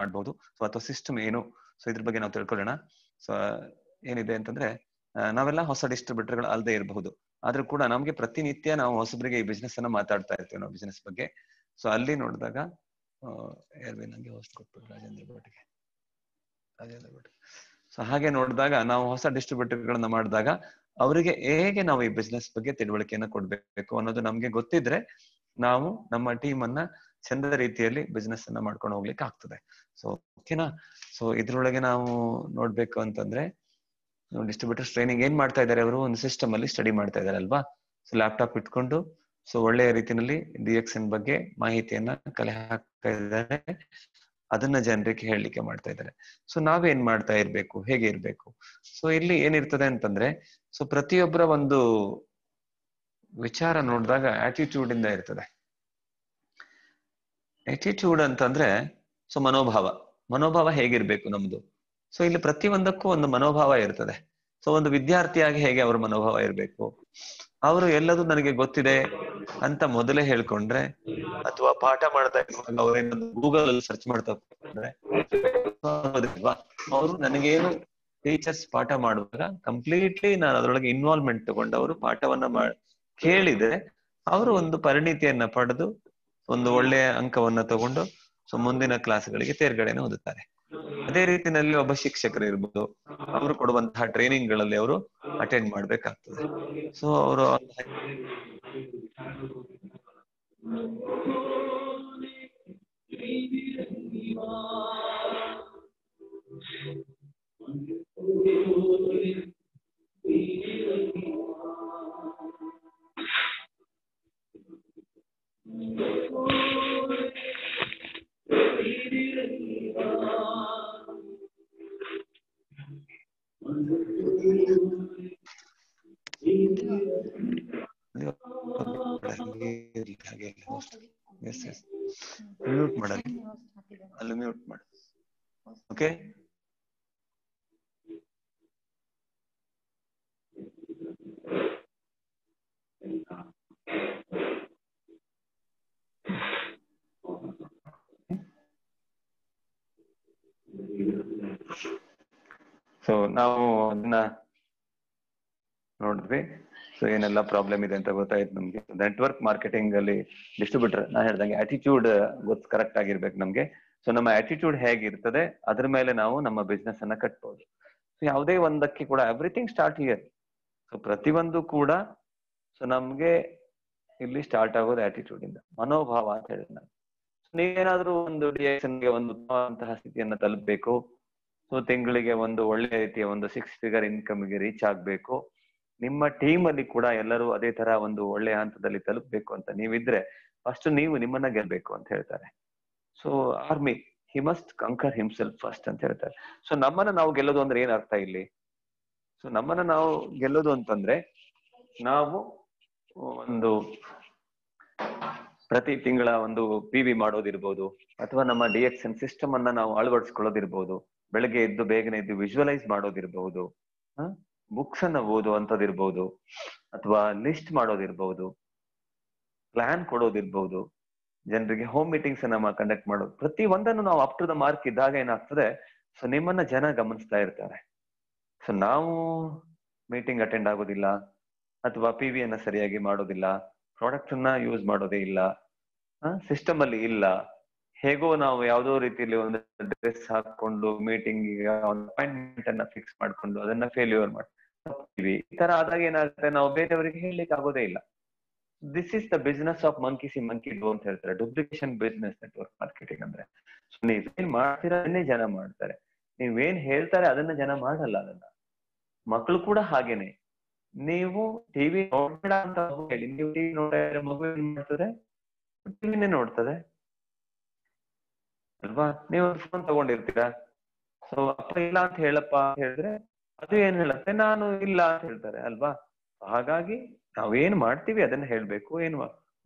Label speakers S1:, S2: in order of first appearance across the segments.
S1: ಮಾಡಬಹುದು. ಸೊ ಅಥವಾ ಸಿಸ್ಟಮ್ ಏನು, ಸೊ ಇದ್ರ ಬಗ್ಗೆ ನಾವು ತಿಳ್ಕೊಳ್ಳೋಣ. ಸೊ ಏನಿದೆ ಅಂತಂದ್ರೆ ನಾವೆಲ್ಲ ಹೊಸ ಡಿಸ್ಟ್ರಿಬ್ಯೂಟರ್ಗಳು ಅಲ್ಲದೆ ಇರಬಹುದು, ಆದ್ರೂ ಕೂಡ ನಮ್ಗೆ ಪ್ರತಿನಿತ್ಯ ನಾವು ಹೊಸಬರಿಗೆ ಈ ಬಿಸ್ನೆಸ್ ಅನ್ನ ಮಾತಾಡ್ತಾ ಇರ್ತೀವಿ ನಾವು ಬಿಸ್ನೆಸ್ ಬಗ್ಗೆ. ಸೊ ಅಲ್ಲಿ ನೋಡಿದಾಗ ನಂಗೆ ಹೋಸ್ಟ್ ಕೊಟ್ಬಿಟ್ಟು ರಾಜೇಂದ್ರ ಭಟ್. ಸೊ ಹಾಗೆ ನೋಡಿದಾಗ ನಾವು ಹೊಸ ಡಿಸ್ಟ್ರಿಬ್ಯೂಟರ್ಗಳನ್ನ ಮಾಡಿದಾಗ ಅವರಿಗೆ ಹೇಗೆ ನಾವು ಈ ಬಿಸ್ನೆಸ್ ಬಗ್ಗೆ ತಿಳುವಳಿಕೆಯನ್ನ ಕೊಡ್ಬೇಕು ಅನ್ನೋದು ನಮ್ಗೆ ಗೊತ್ತಿದ್ರೆ ನಾವು ನಮ್ಮ ಟೀಮ್ ಅನ್ನ ಚಂದದ ರೀತಿಯಲ್ಲಿ ಬಿಸ್ನೆಸ್ ಅನ್ನ ಮಾಡ್ಕೊಂಡು ಹೋಗ್ಲಿಕ್ಕೆ ಆಗ್ತದೆ. ಸೊ ಓಕೆನಾ. ಸೊ ಇದ್ರೊಳಗೆ ನಾವು ನೋಡ್ಬೇಕು ಅಂತಂದ್ರೆ ಡಿಸ್ಟ್ರಿಬ್ಯೂಟರ್ಸ್ ಟ್ರೈನಿಂಗ್ ಏನ್ ಮಾಡ್ತಾ ಇದ್ದಾರೆ, ಅವರು ಒಂದು ಸಿಸ್ಟಮ್ ಅಲ್ಲಿ ಸ್ಟಡಿ ಮಾಡ್ತಾ ಇದ್ದಾರೆ ಅಲ್ವಾ. ಸೊ ಲ್ಯಾಪ್ಟಾಪ್ ಇಟ್ಕೊಂಡು ಸೊ ಒಳ್ಳೆಯ ರೀತಿಯಲ್ಲಿ DXN ಬಗ್ಗೆ ಮಾಹಿತಿಯನ್ನ ಕಲೆ ಹಾಕ್ತಾ ಇದ್ದಾರೆ, ಅದನ್ನ ಜನರಿಗೆ ಹೇಳಲಿಕ್ಕೆ ಮಾಡ್ತಾ ಇದ್ದಾರೆ. ಸೊ ನಾವೇನ್ ಮಾಡ್ತಾ ಇರ್ಬೇಕು, ಹೇಗೆ ಇರ್ಬೇಕು. ಸೊ ಇಲ್ಲಿ ಏನಿರ್ತದೆ ಅಂತಂದ್ರೆ ಸೊ ಪ್ರತಿಯೊಬ್ಬರ ಒಂದು ವಿಚಾರ ನೋಡಿದಾಗ ಆಟಿಟ್ಯೂಡ್ ಇಂದ ಇರ್ತದೆ. ಆಟಿಟ್ಯೂಡ್ ಅಂತಂದ್ರೆ ಸೊ ಮನೋಭಾವ ಹೇಗಿರ್ಬೇಕು ನಮ್ದು. ಸೊ ಇಲ್ಲಿ ಪ್ರತಿಯೊಂದಕ್ಕೂ ಒಂದು ಮನೋಭಾವ ಇರ್ತದೆ. ಸೊ ಒಂದು ವಿದ್ಯಾರ್ಥಿಯಾಗಿ ಹೇಗೆ ಅವ್ರ ಮನೋಭಾವ ಇರ್ಬೇಕು, ಅವರು ಎಲ್ಲದೂ ನನಗೆ ಗೊತ್ತಿದೆ ಅಂತ ಮೊದಲೇ ಹೇಳ್ಕೊಂಡ್ರೆ, ಅಥವಾ ಪಾಠ ಮಾಡ್ತಾ ಇರುವಾಗ ಅವ್ರೇನಾದ್ರು ಗೂಗಲ್ ಅಲ್ಲಿ ಸರ್ಚ್ ಮಾಡ್ತಾ ಇರ್ತಾರೆ, ಅವರು ನನಗೇನು ಟೀಚರ್ಸ್ ಪಾಠ ಮಾಡುವಾಗ ಕಂಪ್ಲೀಟ್ಲಿ ನಾನು ಅದರೊಳಗೆ ಇನ್ವಾಲ್ವ್ಮೆಂಟ್ ತಗೊಂಡು ಅವರು ಪಾಠವನ್ನ ಕೇಳಿದ್ರೆ ಅವರು ಒಂದು ಪರಿಣಿತಿಯನ್ನ ಪಡೆದು ಒಂದು ಒಳ್ಳೆಯ ಅಂಕವನ್ನ ತಗೊಂಡು ಸೊ ಮುಂದಿನ ಕ್ಲಾಸ್ಗಳಿಗೆ ತೇರ್ಗಡೆನ ಹೊಂದುತ್ತಾರೆ. ಅದೇ ರೀತಿಯಲ್ಲಿ ಒಬ್ಬ ಶಿಕ್ಷಕರು ಇರ್ಬೋದು, ಅವರು ಕೊಡುವಂತಹ ಟ್ರೈನಿಂಗ್ ಗಳಲ್ಲಿ ಅವರು ಅಟೆಂಡ್ ಮಾಡ್ಬೇಕಾಗ್ತದೆ. ಸೊ ಅವರು ಮ್ಯೂಟ್ ಮಾಡಲ್ಲ, ಅಲ್ಲಿ ಮ್ಯೂಟ್ ಮಾಡಿ. ಓಕೆ, ಸೊ ನಾವು ಅದನ್ನ ನೋಡಿದ್ವಿ. ಸೊ ಏನೆಲ್ಲ ಪ್ರಾಬ್ಲಮ್ ಇದೆ ಅಂತ ಗೊತ್ತಾಯ್ತು ನಮ್ಗೆ. ನೆಟ್ವರ್ಕ್ ಮಾರ್ಕೆಟಿಂಗ್ ಅಲ್ಲಿ ಡಿಸ್ಟ್ರಿಬ್ಯೂಟರ್ ನಾ ಹೇಳ್ದಂಗೆ ಆಟಿಟ್ಯೂಡ್ ಕರೆಕ್ಟ್ ಆಗಿರ್ಬೇಕು ನಮ್ಗೆ. ಸೊ ನಮ್ಮ ಆಟಿಟ್ಯೂಡ್ ಹೇಗಿರ್ತದೆ ಅದ್ರ ಮೇಲೆ ನಾವು ನಮ್ಮ ಬಿಸ್ನೆಸ್ ಅನ್ನ ಕಟ್ಬಹುದು. ಸೊ ಯಾವುದೇ ಒಂದಕ್ಕೆ ಕೂಡ ಎವ್ರಿಥಿಂಗ್ ಸ್ಟಾರ್ಟ್ ಹಿಯರ್. ಸೊ ಪ್ರತಿಯೊಂದು ಕೂಡ ಸೊ ನಮ್ಗೆ ಇಲ್ಲಿ ಸ್ಟಾರ್ಟ್ ಆಗೋದು ಆಟಿಟ್ಯೂಡ್ ಇಂದ, ಮನೋಭಾವ ಅಂತ ಹೇಳಿದ್ ನಾನು. ನೀವೇನಾದ್ರೂ ಒಂದು ಡಿಎಕ್ಷನ್ಗೆ ಒಂದು ಉತ್ತಮವಂತಹ ಸ್ಥಿತಿಯನ್ನ ತಲುಪಬೇಕು, ಸೊ ತಿಂಗಳಿಗೆ ಒಂದು ಒಳ್ಳೆ ರೀತಿಯ ಒಂದು 6 ಫಿಗರ್ ಇನ್ಕಮ್ಗೆ ರೀಚ್ ಆಗ್ಬೇಕು, ನಿಮ್ಮ ಟೀಮ್ ಅಲ್ಲಿ ಕೂಡ ಎಲ್ಲರೂ ಅದೇ ತರ ಒಂದು ಒಳ್ಳೆಯ ಹಂತದಲ್ಲಿ ತಲುಪಬೇಕು ಅಂತ ನೀವಿದ್ರೆ ಫಸ್ಟ್ ನೀವು ನಿಮ್ಮನ್ನ ಗೆಲ್ಬೇಕು ಅಂತ ಹೇಳ್ತಾರೆ. So army he must conquer himself first ಅಂತ ಹೇಳ್ತಾರೆ. ಸೊ ನಮ್ಮನ್ನ ನಾವು ಗೆಲ್ಲೋದು ಅಂದ್ರೆ ಏನ್ ಅರ್ಥ ಇಲ್ಲಿ. ಸೊ ನಮ್ಮನ್ನ ನಾವು ಗೆಲ್ಲೋದು ಅಂತಂದ್ರೆ ನಾವು ಒಂದು ಪ್ರತಿ ತಿಂಗಳ ಒಂದು PV ಮಾಡೋದಿರ್ಬೋದು, ಅಥವಾ ನಮ್ಮ DXN ಸಿಸ್ಟಮ್ ಅನ್ನ ನಾವು ಅಳವಡಿಸ್ಕೊಳ್ಳೋದಿರ್ಬೋದು, ಬೆಳಗ್ಗೆ ಎದ್ದು ಬೇಗನೆ ಎದ್ದು ವಿಜುವಲೈಸ್ ಮಾಡೋದಿರ್ಬಹುದು, ಬುಕ್ಸ್ ಅನ್ನ ಓದುವಂತದಿರ್ಬಹುದು, ಅಥವಾ ಲಿಸ್ಟ್ ಮಾಡೋದಿರ್ಬಹುದು, ಪ್ಲಾನ್ ಕೊಡೋದಿರ್ಬಹುದು, ಜನರಿಗೆ ಹೋಮ್ ಮೀಟಿಂಗ್ಸ್ ಅನ್ನ ಕಂಡಕ್ಟ್ ಮಾಡೋದು. ಪ್ರತಿ ಒಂದನ್ನು ನಾವು ಅಪ್ ಟು ದ ಮಾರ್ಕ್ ಇದ್ದಾಗ ಏನಾಗ್ತದೆ, ಸೊ ನಿಮ್ಮನ್ನ ಜನ ಗಮನಿಸ್ತಾ ಇರ್ತಾರೆ. ಸೊ ನಾವು ಮೀಟಿಂಗ್ ಅಟೆಂಡ್ ಆಗೋದಿಲ್ಲ, ಅಥವಾ PV ಅನ್ನ ಸರಿಯಾಗಿ ಮಾಡೋದಿಲ್ಲ, ಪ್ರಾಡಕ್ಟ್ ಅನ್ನ ಯೂಸ್ ಮಾಡೋದೇ ಇಲ್ಲ, ಸಿಸ್ಟಮ್ ಅಲ್ಲಿ ಇಲ್ಲ, ಹೇಗೋ ನಾವು ಯಾವ್ದೋ ರೀತಿಯಲ್ಲಿ ಒಂದು ಡ್ರೆಸ್ ಹಾಕೊಂಡು ಮೀಟಿಂಗ್ ಅಪಾಯಿಂಟ್ಮೆಂಟ್ ಅನ್ನ ಫಿಕ್ಸ್ ಮಾಡ್ಕೊಂಡು ಅದನ್ನ ಫೇಲ್ಯೂರ್ ಮಾಡ್ತೀವಿ. ಈ ತರ ಆದಾಗ ಏನಾಗುತ್ತೆ, ನಾವು ಬೇರೆಯವರಿಗೆ ಹೇಳಲಿಕ್ಕೆ ಆಗೋದೇ ಇಲ್ಲ. This is the business of monkey C monkey do ಅಂತ ಹೇಳ್ತಾರೆ, ಡುಪ್ಲಿಕೇಶನ್ ಬಿಸ್ನೆಸ್ ನೆಟ್ವರ್ಕ್ ಮಾರ್ಕೆಟಿಂಗ್ ಅಂದ್ರೆ. ಸೊ ನೀವೇನ್ ಮಾಡ್ತೀರಾ ಅದನ್ನೇ ಜನ ಮಾಡ್ತಾರೆ, ನೀವೇನ್ ಹೇಳ್ತಾರೆ ಅದನ್ನ ಜನ ಮಾಡಲ್ಲ. ಅದನ್ನ ಮಕ್ಕಳು ಕೂಡ ಹಾಗೇನೆ. ನೀವು ಟಿವಿ ನೋಡ್ಬೇಡ ಅಂತ ಹೇಳಿ, ನೀವು ಟಿವಿ ನೋಡಿದ್ರೆ ಮಗು ಏನ್ ಮಾಡ್ತದೆ, ಟಿವಿನೇ ನೋಡ್ತದೆ ಅಲ್ವಾ. ನೀವು ಫೋನ್ ತಗೊಂಡಿರ್ತೀರಾ, ಸೊ ಅಪ್ಪ ಇಲ್ಲ ಅಂತ ಹೇಳಪ್ಪ ಅಂತ ಹೇಳಿದ್ರೆ ಅದು ಏನ್ ಹೇಳುತ್ತೆ, ನಾನು ಇಲ್ಲ ಅಂತ ಹೇಳ್ತಾರೆ ಅಲ್ವಾ. ಹಾಗಾಗಿ ನಾವೇನ್ ಮಾಡ್ತೀವಿ ಅದನ್ನ ಹೇಳ್ಬೇಕು,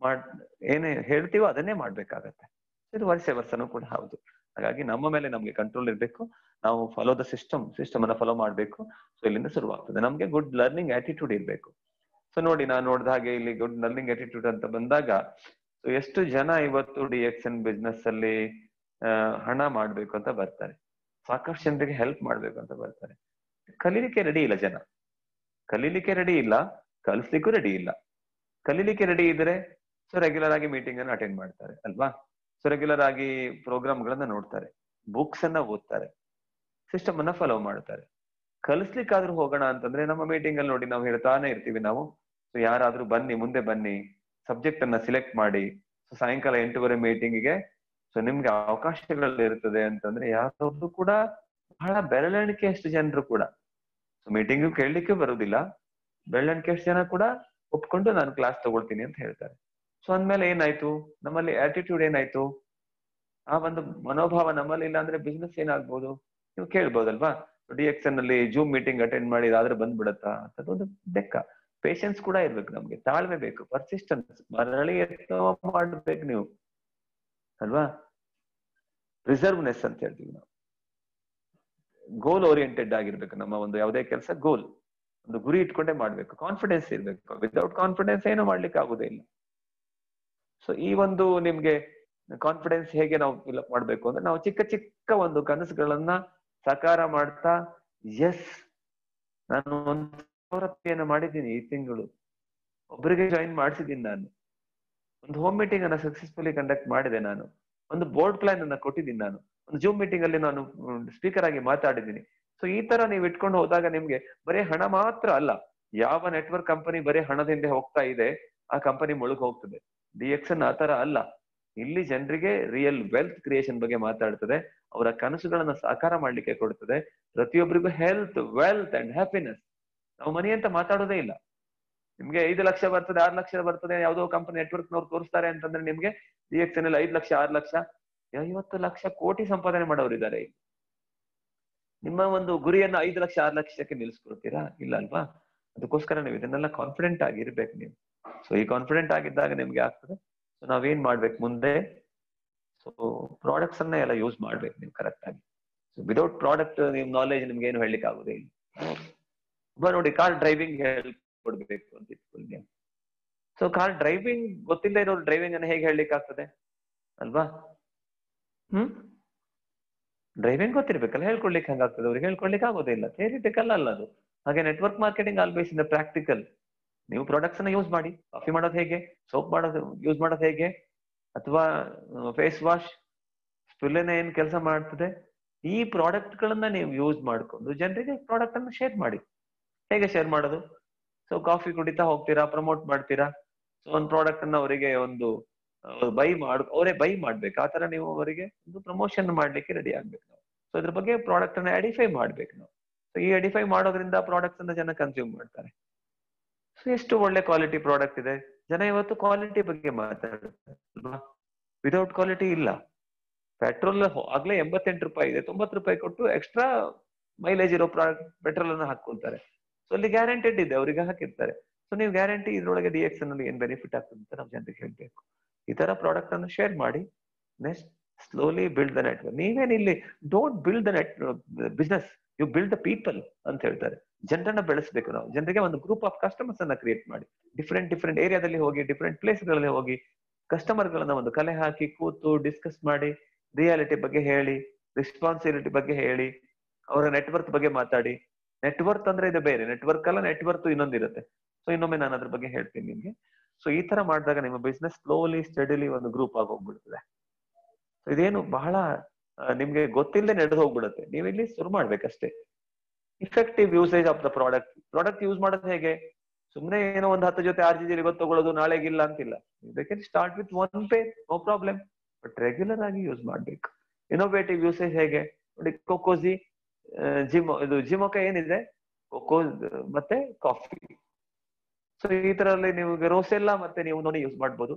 S1: ಏನ್ ಹೇಳ್ತೀವೋ ಅದನ್ನೇ ಮಾಡ್ಬೇಕಾಗತ್ತೆ. ಇದು ವರ್ಷನೂ ಕೂಡ ಹೌದು. ಹಾಗಾಗಿ ನಮ್ಮ ಮೇಲೆ ನಮ್ಗೆ ಕಂಟ್ರೋಲ್ ಇರ್ಬೇಕು, ನಾವು ಫಾಲೋ ದ ಸಿಸ್ಟಮ್ ಅನ್ನ ಫಾಲೋ ಮಾಡ್ಬೇಕು. ಸೊ ಇಲ್ಲಿಂದ ಶುರುವಾಗ್ತದೆ. ನಮ್ಗೆ ಗುಡ್ ಲರ್ನಿಂಗ್ ಆಟಿಟ್ಯೂಡ್ ಇರ್ಬೇಕು. ಸೊ ನೋಡಿ, ನಾನು ನೋಡಿದ ಹಾಗೆ ಇಲ್ಲಿ ಗುಡ್ ಲರ್ನಿಂಗ್ ಆಟಿಟ್ಯೂಡ್ ಅಂತ ಬಂದಾಗ, ಸೊ ಎಷ್ಟು ಜನ ಇವತ್ತು DXN ಬಿಸ್ನೆಸ್ ಅಲ್ಲಿ ಹಣ ಮಾಡ್ಬೇಕು ಅಂತ ಬರ್ತಾರೆ, ಸಾಕಷ್ಟು ಜನರಿಗೆ ಹೆಲ್ಪ್ ಮಾಡ್ಬೇಕು ಅಂತ ಬರ್ತಾರೆ. ಕಲೀಲಿಕ್ಕೆ ರೆಡಿ ಇಲ್ಲ ಜನ, ಕಲೀಲಿಕ್ಕೆ ರೆಡಿ ಇಲ್ಲ, ಕಲಿಸ್ಲಿಕ್ಕೂ ರೆಡಿ ಇಲ್ಲ. ಕಲೀಲಿಕ್ಕೆ ರೆಡಿ ಇದ್ರೆ ಸೊ ರೆಗ್ಯುಲರ್ ಆಗಿ ಮೀಟಿಂಗ್ ಅನ್ನು ಅಟೆಂಡ್ ಮಾಡ್ತಾರೆ ಅಲ್ವಾ, ಸೊ ರೆಗ್ಯುಲರ್ ಆಗಿ ಪ್ರೋಗ್ರಾಮ್ ಗಳನ್ನ ನೋಡ್ತಾರೆ, ಬುಕ್ಸ್ ಅನ್ನ ಓದ್ತಾರೆ, ಸಿಸ್ಟಮ್ ಅನ್ನ ಫಾಲೋ ಮಾಡ್ತಾರೆ. ಕಲಿಸ್ಲಿಕ್ಕಾದ್ರೂ ಹೋಗೋಣ ಅಂತಂದ್ರೆ ನಮ್ಮ ಮೀಟಿಂಗ್ ಅಲ್ಲಿ ನೋಡಿ ನಾವು ಹೇಳ್ತಾನೆ ಇರ್ತೀವಿ ನಾವು, ಸೊ ಯಾರಾದ್ರೂ ಬನ್ನಿ, ಮುಂದೆ ಬನ್ನಿ, ಸಬ್ಜೆಕ್ಟ್ ಅನ್ನ ಸಿಲೆಕ್ಟ್ ಮಾಡಿ, ಸೊ ಸಾಯಂಕಾಲ 8:30 ಮೀಟಿಂಗಿಗೆ ಸೊ ನಿಮ್ಗೆ ಅವಕಾಶಗಳು ಇರ್ತದೆ ಅಂತಂದ್ರೆ ಯಾರೊಬ್ರು ಕೂಡ, ಬಹಳ ಬೆರಳೆಣಿಕೆ ಅಷ್ಟು ಜನರು ಕೂಡ ಸೊ ಮೀಟಿಂಗ್ ಕೇಳಲಿಕ್ಕೆ ಬರುದಿಲ್ಲ, ಬೆರಳೆಣಿಕೆ ಅಷ್ಟು ಜನ ಕೂಡ ಒಪ್ಕೊಂಡು ನಾನು ಕ್ಲಾಸ್ ತಗೊಳ್ತೀನಿ ಅಂತ ಹೇಳ್ತಾರೆ. ಸೊ ಅಂದ್ಮೇಲೆ ಏನಾಯ್ತು, ನಮ್ಮಲ್ಲಿ ಆಟಿಟ್ಯೂಡ್ ಏನಾಯ್ತು, ಆ ಒಂದು ಮನೋಭಾವ ನಮ್ಮಲ್ಲಿ ಇಲ್ಲ ಅಂದ್ರೆ ಬಿಸ್ನೆಸ್ ಏನಾಗ್ಬೋದು ನೀವು ಕೇಳ್ಬೋದಲ್ವಾ. DXN ಅಲ್ಲಿ ಜೂಮ್ ಮೀಟಿಂಗ್ ಅಟೆಂಡ್ ಮಾಡಿ ಆದ್ರೆ ಬಂದ್ಬಿಡತ್ತಾ ಅಂತದೊಂದು ಲೆಕ್ಕ. ಪೇಶನ್ಸ್ ಕೂಡ ಇರ್ಬೇಕು, ನಮ್ಗೆ ತಾಳ್ಮೆ ಬೇಕು, ಪರ್ಸಿಸ್ಟೆನ್ಸ್, ಮರಳಿ ಮಾಡ್ಬೇಕು ನೀವು ಅಲ್ವಾ. ರಿಸರ್ವ್ನೆಸ್ ಅಂತ ಹೇಳ್ತೀವಿ ನಾವು, ಗೋಲ್ ಓರಿಯೆಂಟೆಡ್ ಆಗಿರ್ಬೇಕು ನಮ್ಮ ಒಂದು ಯಾವುದೇ ಕೆಲಸ, ಗೋಲ್ ಒಂದು ಗುರಿ ಇಟ್ಕೊಂಡೇ ಮಾಡ್ಬೇಕು, ಕಾನ್ಫಿಡೆನ್ಸ್ ಇರ್ಬೇಕು. ವಿತೌಟ್ ಕಾನ್ಫಿಡೆನ್ಸ್ ಏನು ಮಾಡ್ಲಿಕ್ಕೆ ಆಗುದೇ ಇಲ್ಲ. ಸೊ ಈ ಒಂದು ನಿಮ್ಗೆ ಕಾನ್ಫಿಡೆನ್ಸ್ ಹೇಗೆ ನಾವು ಫಿಲ್ಅಪ್ ಮಾಡ್ಬೇಕು ಅಂದ್ರೆ, ನಾವು ಚಿಕ್ಕ ಚಿಕ್ಕ ಒಂದು ಕನಸುಗಳನ್ನ ಸಾಕಾರ ಮಾಡ್ತಾ, ಎಸ್ ನಾನು 1,000 ರೂಪಾಯಿಯನ್ನು ಮಾಡಿದ್ದೀನಿ ಈ ತಿಂಗಳು, ಒಬ್ಬರಿಗೆ ಜಾಯಿನ್ ಮಾಡಿಸಿದ್ದೀನಿ, ನಾನು ಒಂದು ಹೋಮ್ ಮೀಟಿಂಗ್ ಅನ್ನ ಸಕ್ಸಸ್ಫುಲಿ ಕಂಡಕ್ಟ್ ಮಾಡಿದೆ, ನಾನು ಒಂದು ಬೋರ್ಡ್ ಪ್ಲಾನ್ ಅನ್ನ ಕೊಟ್ಟಿದ್ದೀನಿ, ನಾನು ಒಂದು ಜೂಮ್ ಮೀಟಿಂಗ್ ಅಲ್ಲಿ ನಾನು ಸ್ಪೀಕರ್ ಆಗಿ ಮಾತಾಡಿದ್ದೀನಿ. ಸೊ ಈ ತರ ನೀವು ಇಟ್ಕೊಂಡು ಹೋದಾಗ ನಿಮ್ಗೆ ಬರೀ ಹಣ ಮಾತ್ರ ಅಲ್ಲ, ಯಾವ ನೆಟ್ವರ್ಕ್ ಕಂಪನಿ ಬರೀ ಹಣದಿಂದ ಹೋಗ್ತಾ ಇದೆ ಆ ಕಂಪನಿ ಮುಳುಗ್ ಹೋಗ್ತದೆ. DXN ಆ ತರ ಅಲ್ಲ, ಇಲ್ಲಿ ಜನರಿಗೆ ರಿಯಲ್ ವೆಲ್ತ್ ಕ್ರಿಯೇಷನ್ ಬಗ್ಗೆ ಮಾತಾಡ್ತದೆ, ಅವರ ಕನಸುಗಳನ್ನ ಸಾಕಾರ ಮಾಡ್ಲಿಕ್ಕೆ ಕೊಡ್ತದೆ, ಪ್ರತಿಯೊಬ್ಬರಿಗೂ ಹೆಲ್ತ್, ವೆಲ್ತ್ ಅಂಡ್ ಹ್ಯಾಪಿನೆಸ್. ನಾವು ಮನಿ ಅಂತ ಮಾತಾಡೋದೇ ಇಲ್ಲ. ನಿಮ್ಗೆ 5 ಲಕ್ಷ ಬರ್ತದೆ, 6 ಲಕ್ಷ ಬರ್ತದೆ, ಯಾವುದೋ ಕಂಪನಿ ನೆಟ್ವರ್ಕ್ ನವ್ರು ತೋರಿಸ್ತಾರೆ ಅಂತಂದ್ರೆ ನಿಮ್ಗೆ DXN ಅಲ್ಲಿ 5 ಲಕ್ಷ, 6 ಲಕ್ಷ, 50 ಲಕ್ಷ, ಕೋಟಿ ಸಂಪಾದನೆ ಮಾಡೋರಿದ್ದಾರೆ. ನಿಮ್ಮ ಒಂದು ಗುರಿಯನ್ನ 5 ಲಕ್ಷ, 6 ಲಕ್ಷಕ್ಕೆ ನಿಲ್ಸ್ಕೊಳ್ತೀರಾ? ಇಲ್ಲ ಅಲ್ವಾ. ಅದಕ್ಕೋಸ್ಕರ ನೀವು ಇದನ್ನೆಲ್ಲ ಕಾನ್ಫಿಡೆಂಟ್ ಆಗಿರ್ಬೇಕು ನೀವು. ಸೊ ಈ ಕಾನ್ಫಿಡೆಂಟ್ ಆಗಿದ್ದಾಗ ನಿಮ್ಗೆ ಆಗ್ತದೆ. ಸೊ ನಾವೇನ್ ಮಾಡ್ಬೇಕು ಮುಂದೆ, ಸೊ ಪ್ರಾಡಕ್ಟ್ಸ್ ಅನ್ನ ಎಲ್ಲ ಯೂಸ್ ಮಾಡ್ಬೇಕು ನೀವು ಕರೆಕ್ಟ್ ಆಗಿ. ಸೊ ವಿದೌಟ್ ಪ್ರಾಡಕ್ಟ್ ನಿಮ್ ನಾಲೆಜ್ ನಿಮ್ಗೆ ಏನು ಹೇಳಲಿಕ್ಕೆ ಆಗುದೇ ಇಲ್ಲ. ನೋಡಿ, ಕಾರ್ ಡ್ರೈವಿಂಗ್ ಹೇಳ್ಕೊಡ್ಬೇಕು ಅಂತ ಇಟ್ಕೊಳ್ಳಿ. ಸೊ ಕಾರ್ ಡ್ರೈವಿಂಗ್ ಗೊತ್ತಿಲ್ಲದೆ ಇರೋರು ಡ್ರೈವಿಂಗ್ ಅನ್ನ ಹೇಗೆ ಹೇಳಲಿಕ್ಕೆ ಆಗ್ತದೆ ಅಲ್ವಾ. ಡ್ರೈವಿಂಗ್ ಗೊತ್ತಿರ್ಬೇಕಲ್ಲ, ಹೇಳ್ಕೊಡ್ಲಿಕ್ಕೆ ಹಂಗಾಗ್ತದೆ, ಅವ್ರಿಗೆ ಹೇಳ್ಕೊಡ್ಲಿಕ್ಕೆ ಆಗೋದೇ ಇಲ್ಲ, ಥಿಯರಿಟಿಕಲ್ ಅಲ್ಲ ಅದು. ಹಾಗೆ network marketing always in the practical. ನೀವು ಪ್ರಾಡಕ್ಟ್ಸ್ ಅನ್ನ ಯೂಸ್ ಮಾಡಿ, ಕಾಫಿ ಮಾಡೋದು ಹೇಗೆ, ಸೋಪ್ ಮಾಡೋದು ಯೂಸ್ ಮಾಡೋದು ಹೇಗೆ, ಅಥವಾ ಫೇಸ್ ವಾಶ್ ಸ್ಪಿಲ್ಲೆನ ಏನ್ ಕೆಲಸ ಮಾಡ್ತದೆ, ಈ ಪ್ರಾಡಕ್ಟ್ ಗಳನ್ನ ನೀವು ಯೂಸ್ ಮಾಡ್ಕೊಂಡು ಜನರಿಗೆ ಪ್ರಾಡಕ್ಟ್ ಅನ್ನು ಶೇರ್ ಮಾಡಿ. ಹೇಗೆ ಶೇರ್ ಮಾಡೋದು? ಸೊ ಕಾಫಿ ಕುಡಿತಾ ಹೋಗ್ತೀರಾ, ಪ್ರಮೋಟ್ ಮಾಡ್ತೀರಾ. ಸೊ ಒಂದು ಪ್ರಾಡಕ್ಟ್ ಅನ್ನ ಅವರಿಗೆ ಒಂದು ಅವರೇ ಬೈ ಮಾಡ್ಬೇಕು, ಆ ತರ ನೀವು ಅವರಿಗೆ ಒಂದು ಪ್ರಮೋಷನ್ ಮಾಡ್ಲಿಕ್ಕೆ ರೆಡಿ ಆಗ್ಬೇಕು ನಾವು. ಸೊ ಇದ್ರ ಬಗ್ಗೆ ಪ್ರಾಡಕ್ಟ್ ಅನ್ನ ಐಡೆಂಟಿಫೈ ಮಾಡ್ಬೇಕು ನಾವು. ಸೊ ಈ ಐಡೆಂಟಿಫೈ ಮಾಡೋದ್ರಿಂದ ಪ್ರಾಡಕ್ಟ್ಸ್ ಅನ್ನ ಜನ ಕನ್ಸ್ಯೂಮ್ ಮಾಡ್ತಾರೆ. ಸೊ ಎಷ್ಟು ಒಳ್ಳೆ ಕ್ವಾಲಿಟಿ ಪ್ರಾಡಕ್ಟ್ ಇದೆ, ಜನ ಇವತ್ತು ಕ್ವಾಲಿಟಿ ಬಗ್ಗೆ ಮಾತಾಡ್ತಾರೆ ಅಲ್ವಾ. ವಿದೌಟ್ ಕ್ವಾಲಿಟಿ ಇಲ್ಲ. ಪೆಟ್ರೋಲ್ ಆಗ್ಲೇ 88 ರೂಪಾಯಿ ಇದೆ, 90 ರೂಪಾಯಿ ಕೊಟ್ಟು ಎಕ್ಸ್ಟ್ರಾ ಮೈಲೇಜ್ ಇರೋ ಪೆಟ್ರೋಲ್ ಅನ್ನ ಹಾಕೊಳ್ತಾರೆ. ಸೊ ಅಲ್ಲಿ ಗ್ಯಾರಂಟೆಡ್ ಇದೆ, ಅವರಿಗೆ ಹಾಕಿರ್ತಾರೆ. ಸೊ ನೀವು ಗ್ಯಾರಂಟಿ ಇದ್ರೊಳಗೆ DXN ಅಲ್ಲಿ ಏನ್ ಬೆನಿಫಿಟ್ ಆಗ್ತದೆ ಅಂತ ನಾವು ಜನರಿಗೆ ಹೇಳ್ಬೇಕು. ಈ ತರ ಪ್ರಾಡಕ್ಟ್ ಅನ್ನು ಶೇರ್ ಮಾಡಿ, next slowly build the network. ನೀವೇನ್ ಇಲ್ಲಿ don't build the business, you build the people ಅಂತ ಹೇಳ್ತಾರೆ. ಜನರನ್ನ ಬೆಳೆಸಬೇಕು ನಾವು. ಜನರಿಗೆ ಒಂದು ಗ್ರೂಪ್ ಆಫ್ ಕಸ್ಟಮರ್ಸ್ ಅನ್ನ ಕ್ರಿಯೇಟ್ ಮಾಡಿ, ಡಿಫ್ರೆಂಟ್ ಏರಿಯಾದಲ್ಲಿ ಹೋಗಿ, ಡಿಫ್ರೆಂಟ್ ಪ್ಲೇಸ್ ಗಳಲ್ಲಿ ಹೋಗಿ ಕಸ್ಟಮರ್ ಗಳನ್ನ ಒಂದು ಕಲೆ ಹಾಕಿ ಕೂತು ಡಿಸ್ಕಸ್ ಮಾಡಿ, ರಿಯಾಲಿಟಿ ಬಗ್ಗೆ ಹೇಳಿ, ರೆಸ್ಪಾನ್ಸಿಬಿಲಿಟಿ ಬಗ್ಗೆ ಹೇಳಿ, ಅವರ ನೆಟ್ವರ್ಕ್ ಬಗ್ಗೆ ಮಾತಾಡಿ. ನೆಟ್ವರ್ಕ್ ಅಂದ್ರೆ ಇದು ಬೇರೆ, ನೆಟ್ವರ್ಕ್ ಅಲ್ಲ, ನೆಟ್ವರ್ಕ್ ಇನ್ನೊಂದಿರುತ್ತೆ. ಸೊ ಇನ್ನೊಮ್ಮೆ ನಾನು ಅದ್ರ ಬಗ್ಗೆ ಹೇಳ್ತೀನಿ ನಿಮ್ಗೆ. ಸೊ ಈ ತರ ಮಾಡಿದಾಗ ನಿಮ್ಮ ಬಿಸ್ನೆಸ್ ಸ್ಲೋಲಿ ಸ್ಟಡಿಲಿ ಒಂದು ಗ್ರೂಪ್ ಆಗಿ ಹೋಗ್ಬಿಡ್ತದೆ. ಸೊ ಇದೇನು ಬಹಳ ನಿಮ್ಗೆ ಗೊತ್ತಿಲ್ಲದೆ ನಡೆದು ಹೋಗ್ಬಿಡುತ್ತೆ. ನೀವು ಇಲ್ಲಿ ಶುರು ಮಾಡ್ಬೇಕಷ್ಟೇ. Effective usage of the product use ಮಾಡೋದು ಹೇಗೆ? ಸುಮ್ನೆ ಏನೋ ಒಂದು 10 ಜೊತೆ RGG ಇವತ್ತು ತಗೊಳ್ಳೋದು, ನಾಳೆಗಿಲ್ಲ ಅಂತಿಲ್ಲ. ಬೇಕಂದ್ರೆ start with 1 page, no problem, but regular ಆಗಿ ಯೂಸ್ ಮಾಡ್ಬೇಕು. ಇನೋವೇಟಿವ್ ಯೂಸೇಜ್ ಹೇಗೆ ನೋಡಿ, ಕೊಕೋಜಿ, ಜಿಮೋಕ ಏನಿದೆ, ಕೊಕೋ ಮತ್ತೆ ಕಾಫಿ. ಸೊ ಈ ತರಲ್ಲಿ ನೀವು ರೋಸೆಲ್ಲ ಮತ್ತೆ ನೀವು ನೋಡಿ ಯೂಸ್ ಮಾಡ್ಬೋದು.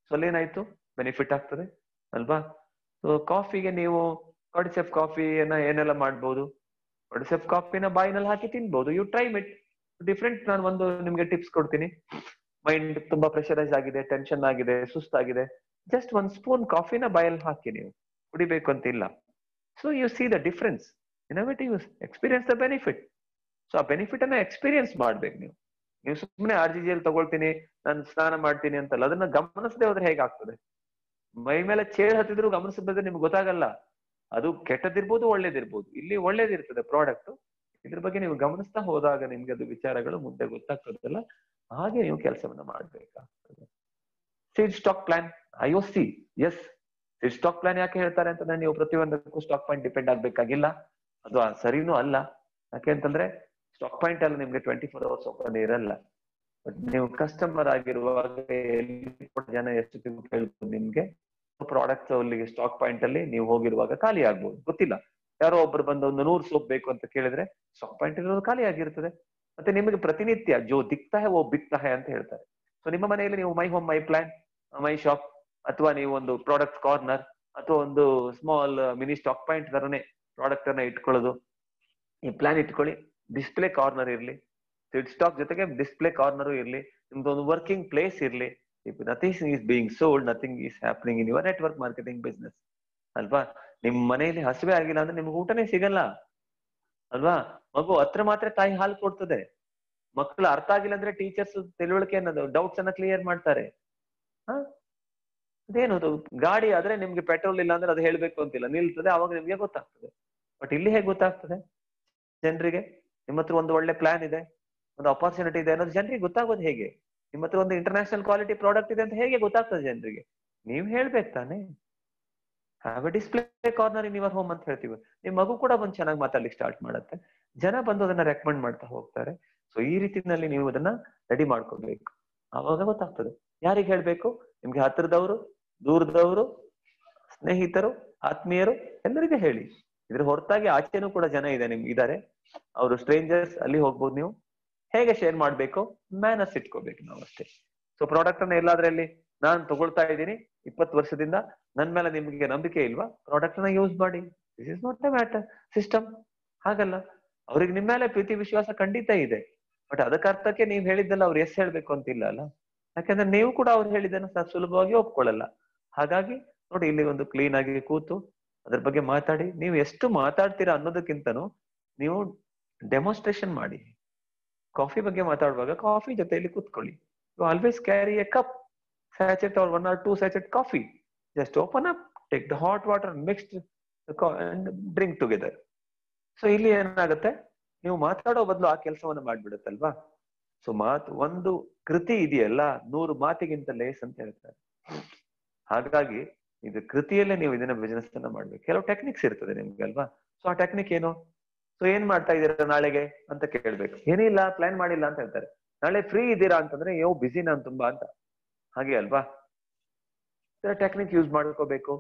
S1: ಸೊ ಅಲ್ಲೇನಾಯ್ತು, ಬೆನಿಫಿಟ್ ಆಗ್ತದೆ ಅಲ್ವಾ. ಸೊ ಕಾಫಿಗೆ ನೀವು ಕಾರ್ಡಿಸೆಫ್ ಕಾಫಿಯನ್ನ ಏನೆಲ್ಲ ಮಾಡ್ಬೋದು, ಕಾರ್ಡಿಸೆಫ್ ಕಾಫಿನ ಬಾಯಿನಲ್ಲಿ ಹಾಕಿ ತಿನ್ಬಹುದು. You try it different. ನಾನು ಒಂದು ನಿಮ್ಗೆ ಟಿಪ್ಸ್ ಕೊಡ್ತೀನಿ. ಮೈಂಡ್ ತುಂಬಾ ಪ್ರೆಷರೈಸ್ ಆಗಿದೆ, ಟೆನ್ಷನ್ ಆಗಿದೆ, ಸುಸ್ತಾಗಿದೆ, ಜಸ್ಟ್ 1 ಸ್ಪೂನ್ ಕಾಫಿನ ಬಾಯಲ್ಲಿ ಹಾಕಿ ನೀವು ಕುಡಿಬೇಕು ಅಂತ ಇಲ್ಲ. So U C the difference. Innovative experience the benefit. So ಆ ಬೆನಿಫಿಟ್ ಅನ್ನ ಎಕ್ಸ್ಪೀರಿಯನ್ಸ್ ಮಾಡ್ಬೇಕು ನೀವು. ಸುಮ್ಮನೆ RGG ತಗೊಳ್ತೀನಿ, ನಾನು ಸ್ನಾನ ಮಾಡ್ತೀನಿ ಅಂತಲ್ಲ, ಅದನ್ನ ಗಮನಿಸದೆ ಹೋದ್ರೆ ಹೇಗಾಗ್ತದೆ ಮೈ ಮೇಲೆ ಚೇಳು ಹತ್ತಿದ್ರು ಗಮನಿಸಬೇಕು, ನಿಮ್ಗೆ ಗೊತ್ತಾಗಲ್ಲ. ಅದು ಕೆಟ್ಟದಿರ್ಬೋದು ಒಳ್ಳೇದಿರ್ಬೋದು. ಇಲ್ಲಿ ಒಳ್ಳೇದಿರ್ತದೆ ಪ್ರಾಡಕ್ಟ್. ಇದ್ರ ಬಗ್ಗೆ ನೀವು ಗಮನಿಸ್ತಾ ಹೋದಾಗ ನಿಮ್ಗೆ ಅದು ವಿಚಾರಗಳು ಮುಂದೆ ಗೊತ್ತಾಗ್ತದಲ್ಲ, ಹಾಗೆ ನೀವು ಕೆಲಸವನ್ನ ಮಾಡ್ಬೇಕಾಗ್ತದೆ. Seed stock plan, IOC. Yes, seed stock plan ಯಾಕೆ ಹೇಳ್ತಾರೆ ಅಂತಂದ್ರೆ, ನೀವು ಪ್ರತಿಯೊಂದಕ್ಕೂ ಸ್ಟಾಕ್ ಪಾಯಿಂಟ್ ಡಿಪೆಂಡ್ ಆಗ್ಬೇಕಾಗಿಲ್ಲ, ಅದು ಸರಿನೂ ಅಲ್ಲ. ಯಾಕೆ ಅಂತಂದ್ರೆ ಸ್ಟಾಕ್ ಪಾಯಿಂಟ್ ಅಲ್ಲಿ ನಿಮ್ಗೆ 24 hours ಓಪನ್ ಇರಲ್ಲ. ಬಟ್ ನೀವು ಕಸ್ಟಮರ್ ಆಗಿರುವಾಗ ಜನ ಎಷ್ಟು ಕೇಳ್ಬೋದು ನಿಮ್ಗೆ ಪ್ರಾಡಕ್ಟ್ಸ್ ಅಲ್ಲಿಗೆ ಸ್ಟಾಕ್ ಪಾಯಿಂಟ್ ಅಲ್ಲಿ ನೀವು ಹೋಗಿರುವಾಗ ಖಾಲಿ ಆಗ್ಬೋದು, ಗೊತ್ತಿಲ್ಲ. ಯಾರೋ ಒಬ್ರು ಬಂದು ಒಂದು 100 ಸೋಪ್ ಬೇಕು ಅಂತ ಕೇಳಿದ್ರೆ ಸ್ಟಾಕ್ ಪಾಯಿಂಟ್ ಇರೋದು ಖಾಲಿ ಆಗಿರ್ತದೆ. ಮತ್ತೆ ನಿಮಗೆ ಪ್ರತಿನಿತ್ಯ ಜೋ ದಿಕ್ತಾ ಹೈ ಓ ಬಿಕ್ತಾ ಹೈ ಅಂತ ಹೇಳ್ತಾರೆ. ಸೊ ನಿಮ್ಮ ಮನೆಯಲ್ಲಿ ನೀವು my home my plan, my shop, ಅಥವಾ ನೀವು ಒಂದು ಪ್ರಾಡಕ್ಟ್ ಕಾರ್ನರ್ ಅಥವಾ ಒಂದು ಸ್ಮಾಲ್ ಮಿನಿ ಸ್ಟಾಕ್ ಪಾಯಿಂಟ್ ತರನೇ ಪ್ರಾಡಕ್ಟ್ ಅನ್ನ ಇಟ್ಕೊಳ್ಳೋದು, ಈ ಪ್ಲಾನ್ ಇಟ್ಕೊಳ್ಳಿ. ಡಿಸ್ಪ್ಲೇ ಕಾರ್ನರ್ ಇರ್ಲಿ, ಸೀಡ್ ಸ್ಟಾಕ್ ಜೊತೆಗೆ ಡಿಸ್ಪ್ಲೇ ಕಾರ್ನರ್ ಇರ್ಲಿ, ನಿಮ್ದು ಒಂದು ವರ್ಕಿಂಗ್ ಪ್ಲೇಸ್ ಇರ್ಲಿ. If nothing is being sold, nothing is happening in your network marketing business ಅಲ್ವಾ. ನಿಮ್ ಮನೆಯಲ್ಲಿ ಹಸಿವೆ ಆಗಿಲ್ಲ ಅಂದ್ರೆ ನಿಮ್ಗೆ ಊಟನೇ ಸಿಗಲ್ಲ ಅಲ್ವಾ. ಮಗು ಹತ್ರ ಮಾತ್ರ ತಾಯಿ ಹಾಲು ಕೊಡ್ತದೆ. ಮಕ್ಕಳು ಅರ್ಥ ಆಗಿಲ್ಲ ಅಂದ್ರೆ ಟೀಚರ್ಸ್ ತಿಳುವಳಿಕೆ ಅನ್ನೋದು ಡೌಟ್ಸ್ ಅನ್ನ ಕ್ಲಿಯರ್ ಮಾಡ್ತಾರೆ. ಅದೇನದು ಗಾಡಿ ಆದ್ರೆ ನಿಮ್ಗೆ ಪೆಟ್ರೋಲ್ ಇಲ್ಲ ಅಂದ್ರೆ ಅದು ಹೇಳ್ಬೇಕು ಅಂತಿಲ್ಲ, ನಿಲ್ತದೆ, ಅವಾಗ ನಿಮ್ಗೆ ಗೊತ್ತಾಗ್ತದೆ. ಬಟ್ ಇಲ್ಲಿ ಹೇಗೆ ಗೊತ್ತಾಗ್ತದೆ ಜನರಿಗೆ? ನಿಮ್ಮ ಹತ್ರ ಒಂದು ಒಳ್ಳೆ ಪ್ಲಾನ್ ಇದೆ, ಒಂದು ಅಪಾರ್ಚುನಿಟಿ ಇದೆ ಅನ್ನೋದು ಜನರಿಗೆ ಗೊತ್ತಾಗೋದು ಹೇಗೆ? ನಿಮ್ಮ ಹತ್ರ ಒಂದು ಇಂಟರ್ನ್ಯಾಷನಲ್ ಕ್ವಾಲಿಟಿ ಪ್ರಾಡಕ್ಟ್ ಇದೆ ಅಂತ ಹೇಗೆ ಗೊತ್ತಾಗ್ತದೆ ಜನರಿಗೆ? ನೀವ್ ಹೇಳ್ಬೇಕು ತಾನೆ. Have A display corner in your home ಅಂತ ಹೇಳ್ತೀವಿ. ನಿಮ್ ಮಗು ಕೂಡ ಬಂದು ಚೆನ್ನಾಗಿ ಮಾತಾಡ್ಲಿಕ್ಕೆ ಸ್ಟಾರ್ಟ್ ಮಾಡುತ್ತೆ, ಜನ ಬಂದು ಅದನ್ನ ರೆಕಮೆಂಡ್ ಮಾಡ್ತಾ ಹೋಗ್ತಾರೆ. ಸೊ ಈ ರೀತಿನಲ್ಲಿ ನೀವು ಅದನ್ನ ರೆಡಿ ಮಾಡ್ಕೋಬೇಕು, ಆವಾಗ ಗೊತ್ತಾಗ್ತದೆ. ಯಾರಿಗೆ ಹೇಳ್ಬೇಕು? ನಿಮ್ಗೆ ಹತ್ತಿರದವರು, ದೂರದವರು, ಸ್ನೇಹಿತರು, ಆತ್ಮೀಯರು, ಎಲ್ಲರಿಗೂ ಹೇಳಿ. ಇದ್ರ ಹೊರತಾಗಿ ಆಚೆನೂ ಕೂಡ ಜನ ಇದೆ ಇದಾರೆ, ಅವರು ಸ್ಟ್ರೇಂಜರ್ಸ್, ಅಲ್ಲಿ ಹೋಗ್ಬೋದು ನೀವು. ಹೇಗೆ ಶೇರ್ ಮಾಡ್ಬೇಕು? ಮ್ಯಾನರ್ಸ್ ಇಟ್ಕೋಬೇಕು ನಾವು ಅಷ್ಟೇ. ಸೊ ಪ್ರಾಡಕ್ಟ್ ಅನ್ನ ಎಲ್ಲಾದ್ರಲ್ಲಿ ನಾನ್ ತಗೊಳ್ತಾ ಇದ್ದೀನಿ 20 ವರ್ಷದಿಂದ, ನನ್ ಮೇಲೆ ನಿಮ್ಗೆ ನಂಬಿಕೆ ಇಲ್ವಾ? ಪ್ರಾಡಕ್ಟ್ ನ ಯೂಸ್ ಮಾಡಿ, this is not A matter. System ಹಾಗಲ್ಲ, ಅವ್ರಿಗೆ ನಿಮ್ ಮೇಲೆ ಪ್ರೀತಿ ವಿಶ್ವಾಸ ಖಂಡಿತ ಇದೆ. ಬಟ್ ಅದಕ್ಕರ್ಥಕ್ಕೆ ನೀವ್ ಹೇಳಿದ್ದಲ್ಲ ಅವ್ರು ಎಸ್ ಹೇಳ್ಬೇಕು ಅಂತಿಲ್ಲ ಅಲ್ಲ. ಯಾಕಂದ್ರೆ ನೀವು ಕೂಡ ಅವ್ರು ಹೇಳಿದ್ದನ್ನು ಸುಲಭವಾಗಿ ಒಪ್ಕೊಳ್ಳಲ್ಲ. ಹಾಗಾಗಿ ನೋಡಿ, ಇಲ್ಲಿ ಒಂದು ಕ್ಲೀನ್ ಆಗಿ ಕೂತು ಅದ್ರ ಬಗ್ಗೆ ಮಾತಾಡಿ. ನೀವು ಎಷ್ಟು ಮಾತಾಡ್ತೀರಾ ಅನ್ನೋದಕ್ಕಿಂತನೂ ನೀವು ಡೆಮಾನ್ಸ್ಟ್ರೇಷನ್ ಮಾಡಿ. ಕಾಫಿ ಬಗ್ಗೆ ಮಾತಾಡುವಾಗ ಕಾಫಿ ಜೊತೆಯಲ್ಲಿ ಕೂತ್ಕೊಳ್ಳಿ. You always carry a cup, sachet or 1 or 2 sachet coffee. Just open up, take the hot water, mixed and drink together. So ಇಲ್ಲಿ ಏನಾಗುತ್ತೆ, ನೀವು ಮಾತಾಡೋ ಬದಲು ಆ ಕೆಲಸವನ್ನ ಮಾಡ್ಬಿಡುತ್ತಲ್ವಾ. ಸೊ ಒಂದು ಕೃತಿ ಇದೆಯಲ್ಲ 100 ಮಾತಿಗಿಂತ ಲೇಸ್ ಅಂತ ಹೇಳ್ತಾರೆ. ಹಾಗಾಗಿ ಇದು ಕೃತಿಯಲ್ಲೇ ನೀವು ಇದನ್ನ ಬಿಸ್ನೆಸ್ ಅನ್ನ ಮಾಡ್ಬೇಕು. ಕೆಲವು ಟೆಕ್ನಿಕ್ಸ್ ಇರ್ತದೆ ನಿಮ್ಗೆ ಅಲ್ವಾ. ಸೊ ಆ ಟೆಕ್ನಿಕ್ ಏನು? ಸೊ ಏನ್ ಮಾಡ್ತಾ ಇದೀರಾ ನಾಳೆಗೆ ಅಂತ ಕೇಳ್ಬೇಕು. ಏನಿಲ್ಲ, ಪ್ಲಾನ್ ಮಾಡಿಲ್ಲ ಅಂತ ಹೇಳ್ತಾರೆ. ನಾಳೆ ಫ್ರೀ ಇದ್ದೀರಾ ಅಂತಂದ್ರೆ ಬಿಸಿ ನಾನು ತುಂಬಾ ಅಂತ, ಹಾಗೆ ಅಲ್ವಾ. ಟೆಕ್ನಿಕ್ ಯೂಸ್ ಮಾಡ್ಕೋಬೇಕು.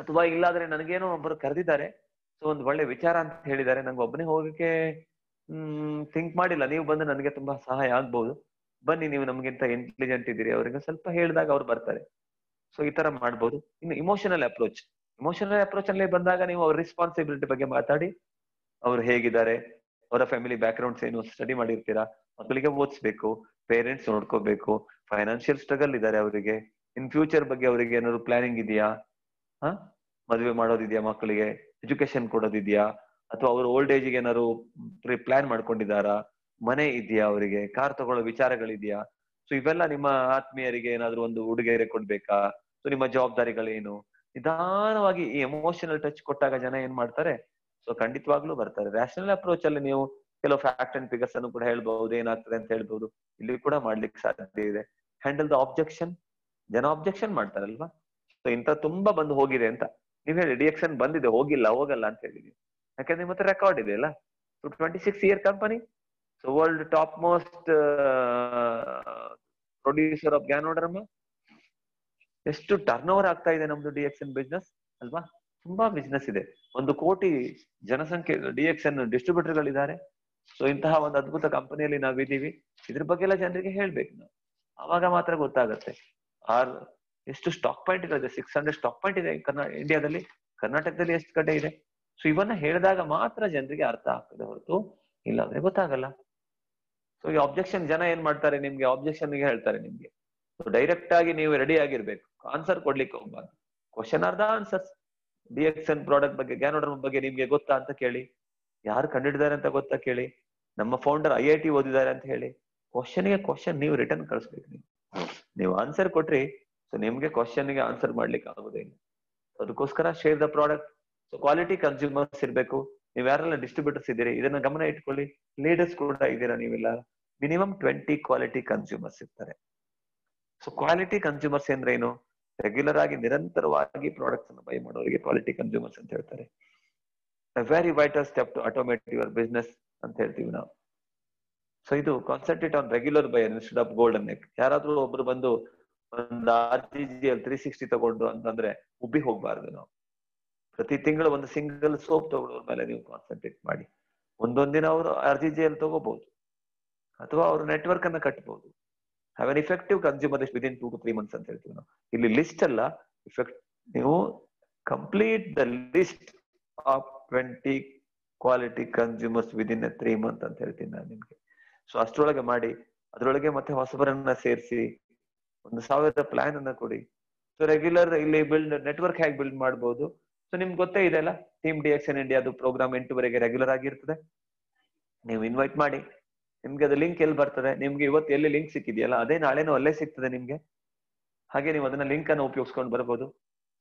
S1: ಅಥವಾ ಇಲ್ಲಾದ್ರೆ ನನಗೇನೋ ಒಬ್ಬರು ಕರೆದಿದ್ದಾರೆ, ಸೊ ಒಂದು ಒಳ್ಳೆ ವಿಚಾರ ಅಂತ ಹೇಳಿದ್ದಾರೆ, ನಂಗೆ ಒಬ್ಬನೇ ಹೋಗಕ್ಕೆ ಥಿಂಕ್ ಮಾಡಿಲ್ಲ, ನೀವು ಬಂದು ನನಗೆ ತುಂಬಾ ಸಹಾಯ ಆಗ್ಬಹುದು, ಬನ್ನಿ, ನೀವು ನಮ್ಗಿಂತ ಇಂಟೆಲಿಜೆಂಟ್ ಇದ್ದೀರಿ, ಅವರಿಗೆ ಸ್ವಲ್ಪ ಹೇಳಿದಾಗ ಅವ್ರು ಬರ್ತಾರೆ. ಸೊ ಈ ತರ ಮಾಡ್ಬೋದು. ಇನ್ನು ಇಮೋಷನಲ್ ಅಪ್ರೋಚ್ ಅಲ್ಲಿ ಬಂದಾಗ ನೀವು ಅವ್ರ ರೆಸ್ಪಾನ್ಸಿಬಿಲಿಟಿ ಬಗ್ಗೆ ಮಾತಾಡಿ. ಅವ್ರು ಹೇಗಿದ್ದಾರೆ, ಅವರ ಫ್ಯಾಮಿಲಿ ಬ್ಯಾಕ್ ಗ್ರೌಂಡ್ಸ್ ಏನು, ಸ್ಟಡಿ ಮಾಡಿರ್ತೀರಾ, ಮಕ್ಕಳಿಗೆ ಓದಿಸ್ಬೇಕು, ಪೇರೆಂಟ್ಸ್ ನೋಡ್ಕೋಬೇಕು, ಫೈನಾನ್ಷಿಯಲ್ ಸ್ಟ್ರಗಲ್ ಇದ್ದಾರೆ ಅವರಿಗೆ, ಇನ್ ಫ್ಯೂಚರ್ ಬಗ್ಗೆ ಅವರಿಗೆ ಏನಾದ್ರು ಪ್ಲಾನಿಂಗ್ ಇದೆಯಾ, ಮದುವೆ ಮಾಡೋದಿದ್ಯಾ, ಮಕ್ಕಳಿಗೆ ಎಜುಕೇಶನ್ ಕೊಡೋದಿದ್ಯಾ, ಅಥವಾ ಅವ್ರ ಓಲ್ಡ್ ಏಜ್ಗೆ ಏನಾದ್ರು ಪ್ಲಾನ್ ಮಾಡ್ಕೊಂಡಿದ್ದಾರಾ, ಮನೆ ಇದೆಯಾ, ಅವರಿಗೆ ಕಾರ್ ತಗೊಳ್ಳೋ ವಿಚಾರಗಳಿದೆಯಾ. ಸೊ ಇವೆಲ್ಲ ನಿಮ್ಮ ಆತ್ಮೀಯರಿಗೆ ಏನಾದ್ರು ಒಂದು ಉಡುಗೊರೆ ಕೊಡ್ಬೇಕಾ, ಸೊ ನಿಮ್ಮ ಜವಾಬ್ದಾರಿಗಳೇನು, ನಿಧಾನವಾಗಿ ಈ ಎಮೋಷನಲ್ ಟಚ್ ಕೊಟ್ಟಾಗ ಜನ ಏನ್ ಮಾಡ್ತಾರೆ, ಸೊ ಖಂಡಿತವಾಗ್ಲೂ ಬರ್ತಾರೆ. ರ್ಯಾಷನಲ್ ಅಪ್ರೋಚ್ ಅಲ್ಲಿ ನೀವು ಕೆಲವು ಫ್ಯಾಕ್ಟ್ ಅಂಡ್ ಫಿಗರ್ಸ್ ಅನ್ನು ಕೂಡ ಹೇಳ್ಬಹುದು, ಏನಾಗ್ತದೆ ಅಂತ ಹೇಳ್ಬಹುದು, ಇಲ್ಲಿ ಕೂಡ ಮಾಡ್ಲಿಕ್ಕೆ ಸಾಧ್ಯ ಇದೆ. ಹ್ಯಾಂಡಲ್ ದ ಆಬ್ಜೆಕ್ಷನ್, ಜನ ಆಬ್ಜೆಕ್ಷನ್ ಮಾಡ್ತಾರಲ್ವಾ. ಸೊ ಇಂತ ತುಂಬಾ ಬಂದು ಹೋಗಿದೆ ಅಂತ ನೀವ್ ಹೇಳಿ, ರಿಯಾಕ್ಷನ್ ಬಂದಿದೆ, ಹೋಗಲ್ಲ ಅಂತ ಹೇಳಿದೀವಿ. ಯಾಕಂದ್ರೆ ನಿಮ್ಮ ಹತ್ರ ರೆಕಾರ್ಡ್ ಇದೆ ಅಲ್ಲ. So 26 year company, so world top most producer of ganoderma. ಎಷ್ಟು ಟರ್ನ್ ಓವರ್ ಆಗ್ತಾ ಇದೆ ನಮ್ದು ಡಿಎಕ್ಸ್ಎನ್ ಬಿಸ್ನೆಸ್ ಅಲ್ವಾ. ತುಂಬಾ ಬಿಸ್ನೆಸ್ ಇದೆ. 1 ಕೋಟಿ ಜನಸಂಖ್ಯೆ ಡಿಎಕ್ಸ್ಎನ್ ಡಿಸ್ಟ್ರಿಬ್ಯೂಟರ್ ಗಳಿದ್ದಾರೆ. ಸೊ ಇಂತಹ ಒಂದು ಅದ್ಭುತ ಕಂಪನಿಯಲ್ಲಿ ನಾವಿದ್ದೀವಿ. ಇದ್ರ ಬಗ್ಗೆ ಎಲ್ಲ ಜನರಿಗೆ ಹೇಳ್ಬೇಕು ನಾವು, ಅವಾಗ ಮಾತ್ರ ಗೊತ್ತಾಗತ್ತೆ. ಎಷ್ಟು ಸ್ಟಾಕ್ ಪಾಯಿಂಟ್ ಇದೆ, 600 ಸ್ಟಾಕ್ ಪಾಯಿಂಟ್ ಇದೆ ಇಂಡಿಯಾದಲ್ಲಿ. ಕರ್ನಾಟಕದಲ್ಲಿ ಎಷ್ಟು ಕಡೆ ಇದೆ. ಸೊ ಇವನ್ನ ಹೇಳಿದಾಗ ಮಾತ್ರ ಜನರಿಗೆ ಅರ್ಥ ಆಗ್ತದೆ, ಹೊರತು ಇಲ್ಲಾಂದ್ರೆ ಗೊತ್ತಾಗಲ್ಲ. ಸೊ ಈ ಆಬ್ಜೆಕ್ಷನ್ ಜನ ಏನ್ ಮಾಡ್ತಾರೆ, ನಿಮ್ಗೆ ಆಬ್ಜೆಕ್ಷನ್ ಹೇಳ್ತಾರೆ ನಿಮ್ಗೆ. ಡೈರೆಕ್ಟ್ ಆಗಿ ನೀವು ರೆಡಿ ಆಗಿರ್ಬೇಕು, ಆನ್ಸರ್ ಕೊಡ್ಲಿಕ್ಕೆ ಹೋಗ್ಬಾರ್ದು. Question are the answers. DXN product ಬಗ್ಗೆ, ಗ್ಯಾನೋಡರ್ಮಾ ಬಗ್ಗೆ ನಿಮ್ಗೆ ಗೊತ್ತಾ ಅಂತ ಕೇಳಿ, ಯಾರು ಕಂಡಿಡಿದಾರೆ ಅಂತ ಗೊತ್ತಾ ಕೇಳಿ, ನಮ್ಮ ಫೌಂಡರ್ IIT ಓದಿದ್ದಾರೆ ಅಂತ ಹೇಳಿ. ಕ್ವಶನ್ಗೆ ಕ್ವಶನ್ ನೀವು ರಿಟರ್ನ್ ಕಳಿಸ್ಬೇಕು. ನೀವು ಆನ್ಸರ್ ಕೊಟ್ರಿ, ಸೊ ನಿಮ್ಗೆ ಕ್ವಶನ್ಗೆ ಆನ್ಸರ್ ಮಾಡ್ಲಿಕ್ಕೆ ಆಗುದಿಲ್ಲ. ಅದಕ್ಕೋಸ್ಕರ share the product. So quality consumers ಇರ್ಬೇಕು. ನೀವ್ ಯಾರೆಲ್ಲ ಡಿಸ್ಟ್ರಿಬ್ಯೂಟರ್ಸ್ ಇದ್ದೀರಿ ಇದನ್ನ ಗಮನ ಇಟ್ಕೊಳ್ಳಿ. ಲೀಡರ್ಸ್ ಕೂಡ ಇದ್ದೀರಾ ನೀವೆಲ್ಲ. ಮಿನಿಮಮ್ 20 ಕ್ವಾಲಿಟಿ ಕನ್ಸ್ಯೂಮರ್ಸ್ ಇರ್ತಾರೆ. ಸೊ ಕ್ವಾಲಿಟಿ ಕನ್ಸ್ಯೂಮರ್ಸ್ ಅಂದ್ರೆ ಏನು? ರೆಗ್ಯುಲರ್ ಆಗಿ ನಿರಂತರವಾಗಿ ಪ್ರಾಡಕ್ಟ್ಸ್ ಅನ್ನು ಬೈ ಮಾಡೋರಿಗೆ ಕ್ವಾಲಿಟಿ ಕನ್ಸ್ಯೂಮರ್ಸ್ ಅಂತ ಹೇಳ್ತಾರೆ. Very vital step to automate your business ಅಂತ ಹೇಳ್ತೀವಿ ನಾವು. ಸೊ ಇದು concentrate on regular buy instead of golden neck. ಯಾರಾದ್ರೂ ಒಬ್ರು ಬಂದು ಒಂದು RGGL 360 ತಗೊಂಡ್ರು ಅಂತಂದ್ರೆ ಉಬ್ಬಿ ಹೋಗ್ಬಾರ್ದು ನಾವು. ಪ್ರತಿ ತಿಂಗಳು ಒಂದು ಸಿಂಗಲ್ ಸೋಪ್ ತಗೊಳ್ಳೋರ ಮೇಲೆ ನೀವು ಕಾನ್ಸಂಟ್ರೇಟ್ ಮಾಡಿ. ಒಂದೊಂದಿನ ಅವರು RGGL ತಗೋಬಹುದು, ಅಥವಾ ಅವರು ನೆಟ್ವರ್ಕ್ ಅನ್ನ ಕಟ್ಟಬಹುದು. Have an effective consumer list within 2 to 3 months ಅಂತ ಹೇಳ್ತೀವಿ ನಾವು. ಇಲ್ಲಿ ಲಿಸ್ಟ್ ಅಲ್ಲ, ಇಫೆಕ್ಟ್. ನೀವು complete the list of 20 quality consumers within 3 months ಅಂತ ಹೇಳ್ತೀನಿ ನಾನು ನಿಮ್ಗೆ. ಸೊ ಅಷ್ಟರೊಳಗೆ ಮಾಡಿ, ಅದ್ರೊಳಗೆ ಮತ್ತೆ ಹೊಸಬರನ್ನ ಸೇರಿಸಿ 1000 ಪ್ಲಾನ್ ಅನ್ನ ಕೊಡಿ. ಸೊ ರೆಗ್ಯುಲರ್ ಇಲ್ಲಿ ನೆಟ್ವರ್ಕ್ ಹೇಗೆ ಬಿಲ್ಡ್ ಮಾಡಬಹುದು. ಸೊ ನಿಮ್ಗೆ ಗೊತ್ತೇ ಇದೆ ಅಲ್ಲ, ಟೀಮ್ DXN ಇಂಡಿಯಾದು ಪ್ರೋಗ್ರಾಮ್ 8ವರೆಗೆ ರೆಗ್ಯುಲರ್ ಆಗಿರ್ತದೆ. ನೀವು ಇನ್ವೈಟ್ ಮಾಡಿ. ನಿಮ್ಗೆ ಅದು ಲಿಂಕ್ ಎಲ್ಲಿ ಬರ್ತದೆ, ನಿಮ್ಗೆ ಇವತ್ತು ಎಲ್ಲಿ ಲಿಂಕ್ ಸಿಕ್ಕಿದೆಯಲ್ಲ ಅದೇ ನಾಳೆನೂ ಅಲ್ಲೇ ಸಿಗ್ತದೆ ನಿಮ್ಗೆ. ಹಾಗೆ ನೀವು ಅದನ್ನ ಲಿಂಕ್ ಅನ್ನು ಉಪಯೋಗಿಸ್ಕೊಂಡು ಬರ್ಬೋದು.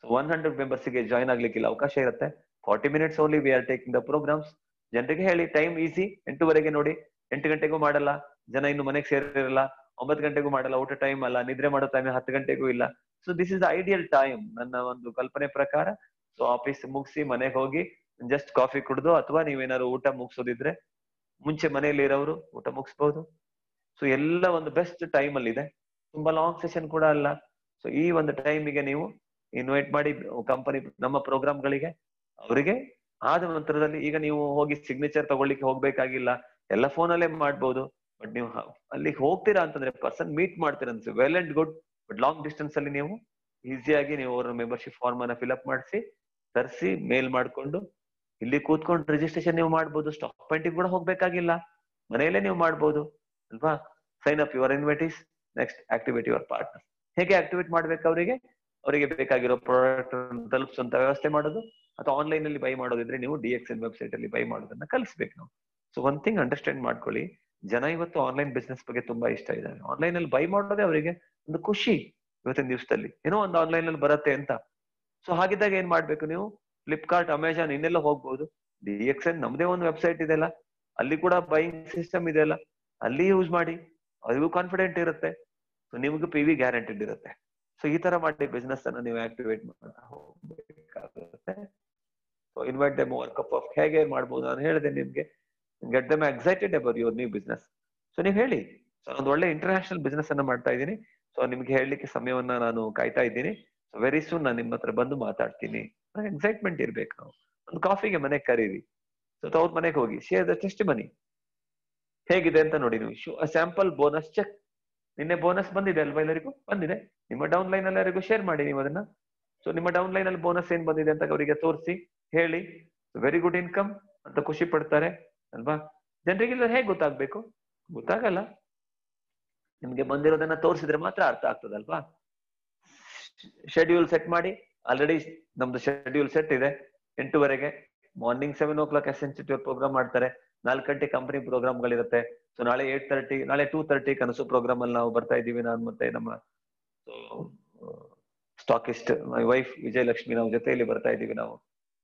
S1: ಸೊ 100 ಮೆಂಬರ್ಸ್ಗೆ ಜಾಯ್ನ್ ಆಗ್ಲಿಕ್ಕೆ ಅವಕಾಶ ಇರುತ್ತೆ. 40 minutes only we are taking the programmes. ಜನರಿಗೆ ಹೇಳಿ ಟೈಮ್ ಈಸಿ. 8ವರೆಗೆ ನೋಡಿ. 8 ಗಂಟೆಗೂ ಮಾಡಲ್ಲ, ಜನ ಇನ್ನು ಮನೆಗೆ ಸೇರಿರಲ್ಲ. 9 ಗಂಟೆಗೂ ಮಾಡಲ್ಲ, ಊಟ ಟೈಮ್ ಅಲ್ಲ. ನಿದ್ರೆ ಮಾಡೋ ಟೈಮ್ 10 ಗಂಟೆಗೂ ಇಲ್ಲ. So this is the ideal time ನನ್ನ ಒಂದು ಕಲ್ಪನೆ ಪ್ರಕಾರ. ಸೊ ಆಫೀಸ್ ಮುಗಿಸಿ ಮನೆಗೆ ಹೋಗಿ ಜಸ್ಟ್ ಕಾಫಿ ಕುಡ್ದು, ಅಥವಾ ನೀವೇನಾದ್ರು ಊಟ ಮುಗಿಸೋದಿದ್ರೆ ಮುಂಚೆ ಮನೆಯಲ್ಲಿ ಇರೋರು ಊಟ ಮುಗಿಸ್ಬಹುದು. ಸೊ ಎಲ್ಲ ಒಂದು ಬೆಸ್ಟ್ ಟೈಮ್ ಅಲ್ಲಿ ಇದೆ. ತುಂಬಾ ಲಾಂಗ್ ಸೆಷನ್ ಕೂಡ ಅಲ್ಲ. ಸೊ ಈ ಒಂದು ಟೈಮಿಗೆ ನೀವು ಇನ್ವೈಟ್ ಮಾಡಿ ಕಂಪನಿ ನಮ್ಮ ಪ್ರೋಗ್ರಾಮ್ಗಳಿಗೆ. ಅವರಿಗೆ ಆದ ನಂತರದಲ್ಲಿ ಈಗ ನೀವು ಹೋಗಿ ಸಿಗ್ನೇಚರ್ ತಗೊಳ್ಳಿಕ್ಕೆ ಹೋಗ್ಬೇಕಾಗಿಲ್ಲ, ಎಲ್ಲ ಫೋನಲ್ಲೇ ಮಾಡ್ಬೋದು. ಬಟ್ ನೀವು ಅಲ್ಲಿ ಹೋಗ್ತೀರಾ ಅಂತಂದ್ರೆ ಪರ್ಸನ್ ಮೀಟ್ ಮಾಡ್ತೀರಾ ಅಂತ well and good. But long distance ಅಲ್ಲಿ ನೀವು ಈಸಿಯಾಗಿ ನೀವು ಅವ್ರ ಮೆಂಬರ್ಶಿಪ್ ಫಾರ್ಮ್ ಅನ್ನ ಫಿಲ್ಅಪ್ ಮಾಡಿಸಿ ತರಿಸಿ ಮೇಲ್ ಮಾಡ್ಕೊಂಡು ಇಲ್ಲಿ ಕೂತ್ಕೊಂಡು ರಿಜಿಸ್ಟ್ರೇಷನ್ ನೀವು ಮಾಡ್ಬೋದು. ಸ್ಟಾಕ್ ಪಾಯಿಂಟಿಗೆ ಕೂಡ ಹೋಗ್ಬೇಕಾಗಿಲ್ಲ, ಮನೆಯಲ್ಲೇ ನೀವು ಮಾಡ್ಬೋದು ಅಲ್ವಾ. Sign up your invitees. Next activate your partner. ಹೇಗೆ ಆಕ್ಟಿವೇಟ್ ಮಾಡ್ಬೇಕು ಅವರಿಗೆ ಬೇಕಾಗಿರೋ ಪ್ರಾಡಕ್ಟ್ ತಲುಪಿಸುವಂತ ವ್ಯವಸ್ಥೆ ಮಾಡೋದು, ಅಥವಾ ಆನ್ಲೈನ್ ಅಲ್ಲಿ ಬೈ ಮಾಡೋದಿದ್ರೆ ನೀವು DXN ವೆಬ್ಸೈಟ್ ಅಲ್ಲಿ ಬೈ ಮಾಡೋದನ್ನ ಕಲಿಸ್ಬೇಕು ನಾವು. ಸೊ ಒನ್ ಥಿಂಗ್ ಅಂಡರ್ಸ್ಟ್ಯಾಂಡ್ ಮಾಡ್ಕೊಳ್ಳಿ, ಜನ ಇವತ್ತು ಆನ್ಲೈನ್ ಬಿಸ್ನೆಸ್ ಬಗ್ಗೆ ತುಂಬಾ ಇಷ್ಟ ಇದ್ದಾರೆ. ಆನ್ಲೈನ್ ಅಲ್ಲಿ ಬೈ ಮಾಡೋದೇ ಅವರಿಗೆ ಒಂದು ಖುಷಿ. ಇವತ್ತಿನ ದಿವಸದಲ್ಲಿ ಏನೋ ಒಂದು ಆನ್ಲೈನ್ ಅಲ್ಲಿ ಬರುತ್ತೆ ಅಂತ. ಸೊ ಹಾಗಿದ್ದಾಗ ಏನ್ ಮಾಡ್ಬೇಕು ನೀವು? ಫ್ಲಿಪ್ಕಾರ್ಟ್, ಅಮೆಜಾನ್ ಇನ್ನೆಲ್ಲ ಹೋಗ್ಬೋದು. DXN ನಮ್ದೇ ಒಂದು ವೆಬ್ಸೈಟ್ ಇದೆಲ್ಲ, ಅಲ್ಲಿ ಕೂಡ ಬೈಯಿಂಗ್ ಸಿಸ್ಟಮ್ ಇದೆಯಲ್ಲ, ಅಲ್ಲಿ ಯೂಸ್ ಮಾಡಿ. ಅವ್ರಿಗೂ ಕಾನ್ಫಿಡೆಂಟ್ ಇರುತ್ತೆ. ಸೊ ನಿಮಗೂ PV ಗ್ಯಾರಂಟಿಡ್ ಇರುತ್ತೆ. ಸೊ ಈ ತರ ಮಾಡಿ ಬಿಸ್ನೆಸ್ ಅನ್ನ ನೀವು ಆಕ್ಟಿವೇಟ್ ಮಾಡ್ತಾ ಹೋಗ್ಬೇಕಾಗುತ್ತೆ. So invite them over cup of. ಹೇಗೆ ಮಾಡ್ಬೋದು ನಾನು ಹೇಳಿದೆ ನಿಮ್ಗೆ. Get them excited about your new business. So ನೀವು ಹೇಳಿ, ಸೊ ಒಂದು ಒಳ್ಳೆ ಇಂಟರ್ನ್ಯಾಷನಲ್ ಬಿಸ್ನೆಸ್ ಅನ್ನ ಮಾಡ್ತಾ ಇದ್ದೀನಿ. ಸೊ ನಿಮ್ಗೆ ಹೇಳಲಿಕ್ಕೆ ಸಮಯವನ್ನ ನಾನು ಕಾಯ್ತಾ ಇದ್ದೀನಿ. ಸೊ ವೆರಿ ಸೂನ್ ನಾನು ನಿಮ್ಮ ಹತ್ರ ಬಂದು ಮಾತಾಡ್ತೀನಿ. ಎಕ್ಸೈಟ್ಮೆಂಟ್ ಇರ್ಬೇಕು. ನಾವು ಒಂದು ಕಾಫಿಗೆ ಮನೆಗೆ ಕರೀರಿ. ಸೊ ಅವ್ರ ಮನೆಗೆ ಹೋಗಿ ಶೇರ್ ದ ಟೆಸ್ಟ್ ಮನಿ ಹೇಗಿದೆ ಅಂತ ನೋಡಿ. ನೀವು ಸ್ಯಾಂಪಲ್ ಬೋನಸ್ ಚೆಕ್. ನಿನ್ನೆ ಬೋನಸ್ ಬಂದಿದೆ ಅಲ್ವಾ? ಎಲ್ಲರಿಗೂ ಬಂದಿದೆ. ನಿಮ್ಮ ಡೌನ್ ಲೈನ್ ಎಲ್ಲರಿಗೂ ಶೇರ್ ಮಾಡಿ ನೀವು ಅದನ್ನ. ಸೊ ನಿಮ್ಮ ಡೌನ್ ಲೈನ್ ಅಲ್ಲಿ ಬೋನಸ್ ಏನ್ ಬಂದಿದೆ ಅಂತ ಅವರಿಗೆ ತೋರಿಸಿ ಹೇಳಿ. ವೆರಿ ಗುಡ್ ಇನ್ಕಮ್ ಅಂತ ಖುಷಿ ಪಡ್ತಾರೆ ಅಲ್ವಾ. ಜನರಿಗೆಲ್ಲ ಹೇಗೆ ಗೊತ್ತಾಗ್ಬೇಕು? ಗೊತ್ತಾಗಲ್ಲ. ನಿಮ್ಗೆ ಬಂದಿರೋದನ್ನ ತೋರಿಸಿದ್ರೆ ಮಾತ್ರ ಅರ್ಥ ಆಗ್ತದಲ್ವಾ. ಶೆಡ್ಯೂಲ್ ಸೆಟ್ ಮಾಡಿ. ಆಲ್ರೆಡಿ ನಮ್ದು ಶೆಡ್ಯೂಲ್ ಸೆಟ್ ಇದೆ. 8ವರೆಗೆ ಮಾರ್ನಿಂಗ್ 7 o'clock ಎಸೆನ್ಸಿಟಿವ್ ಪ್ರೋಗ್ರಾಮ್ ಮಾಡ್ತಾರೆ. 4 ಗಂಟೆ ಕಂಪನಿ ಪ್ರೋಗ್ರಾಮ್ಗಳಿರುತ್ತೆ. ಸೊ ನಾಳೆ 8:30, ನಾಳೆ 2:30 ಕನಸು ಪ್ರೋಗ್ರಾಮ್ ಅಲ್ಲಿ ನಾವು ಬರ್ತಾ ಇದ್ದೀವಿ. ನಾನು ಮತ್ತೆ ನಮ್ಮ ಸ್ಟಾಕಿಸ್ಟ್ ಮೈ ವೈಫ್ ವಿಜಯಲಕ್ಷ್ಮಿ ನಾವು ಜೊತೆಯಲ್ಲಿ ಬರ್ತಾ ಇದ್ದೀವಿ. ನಾವು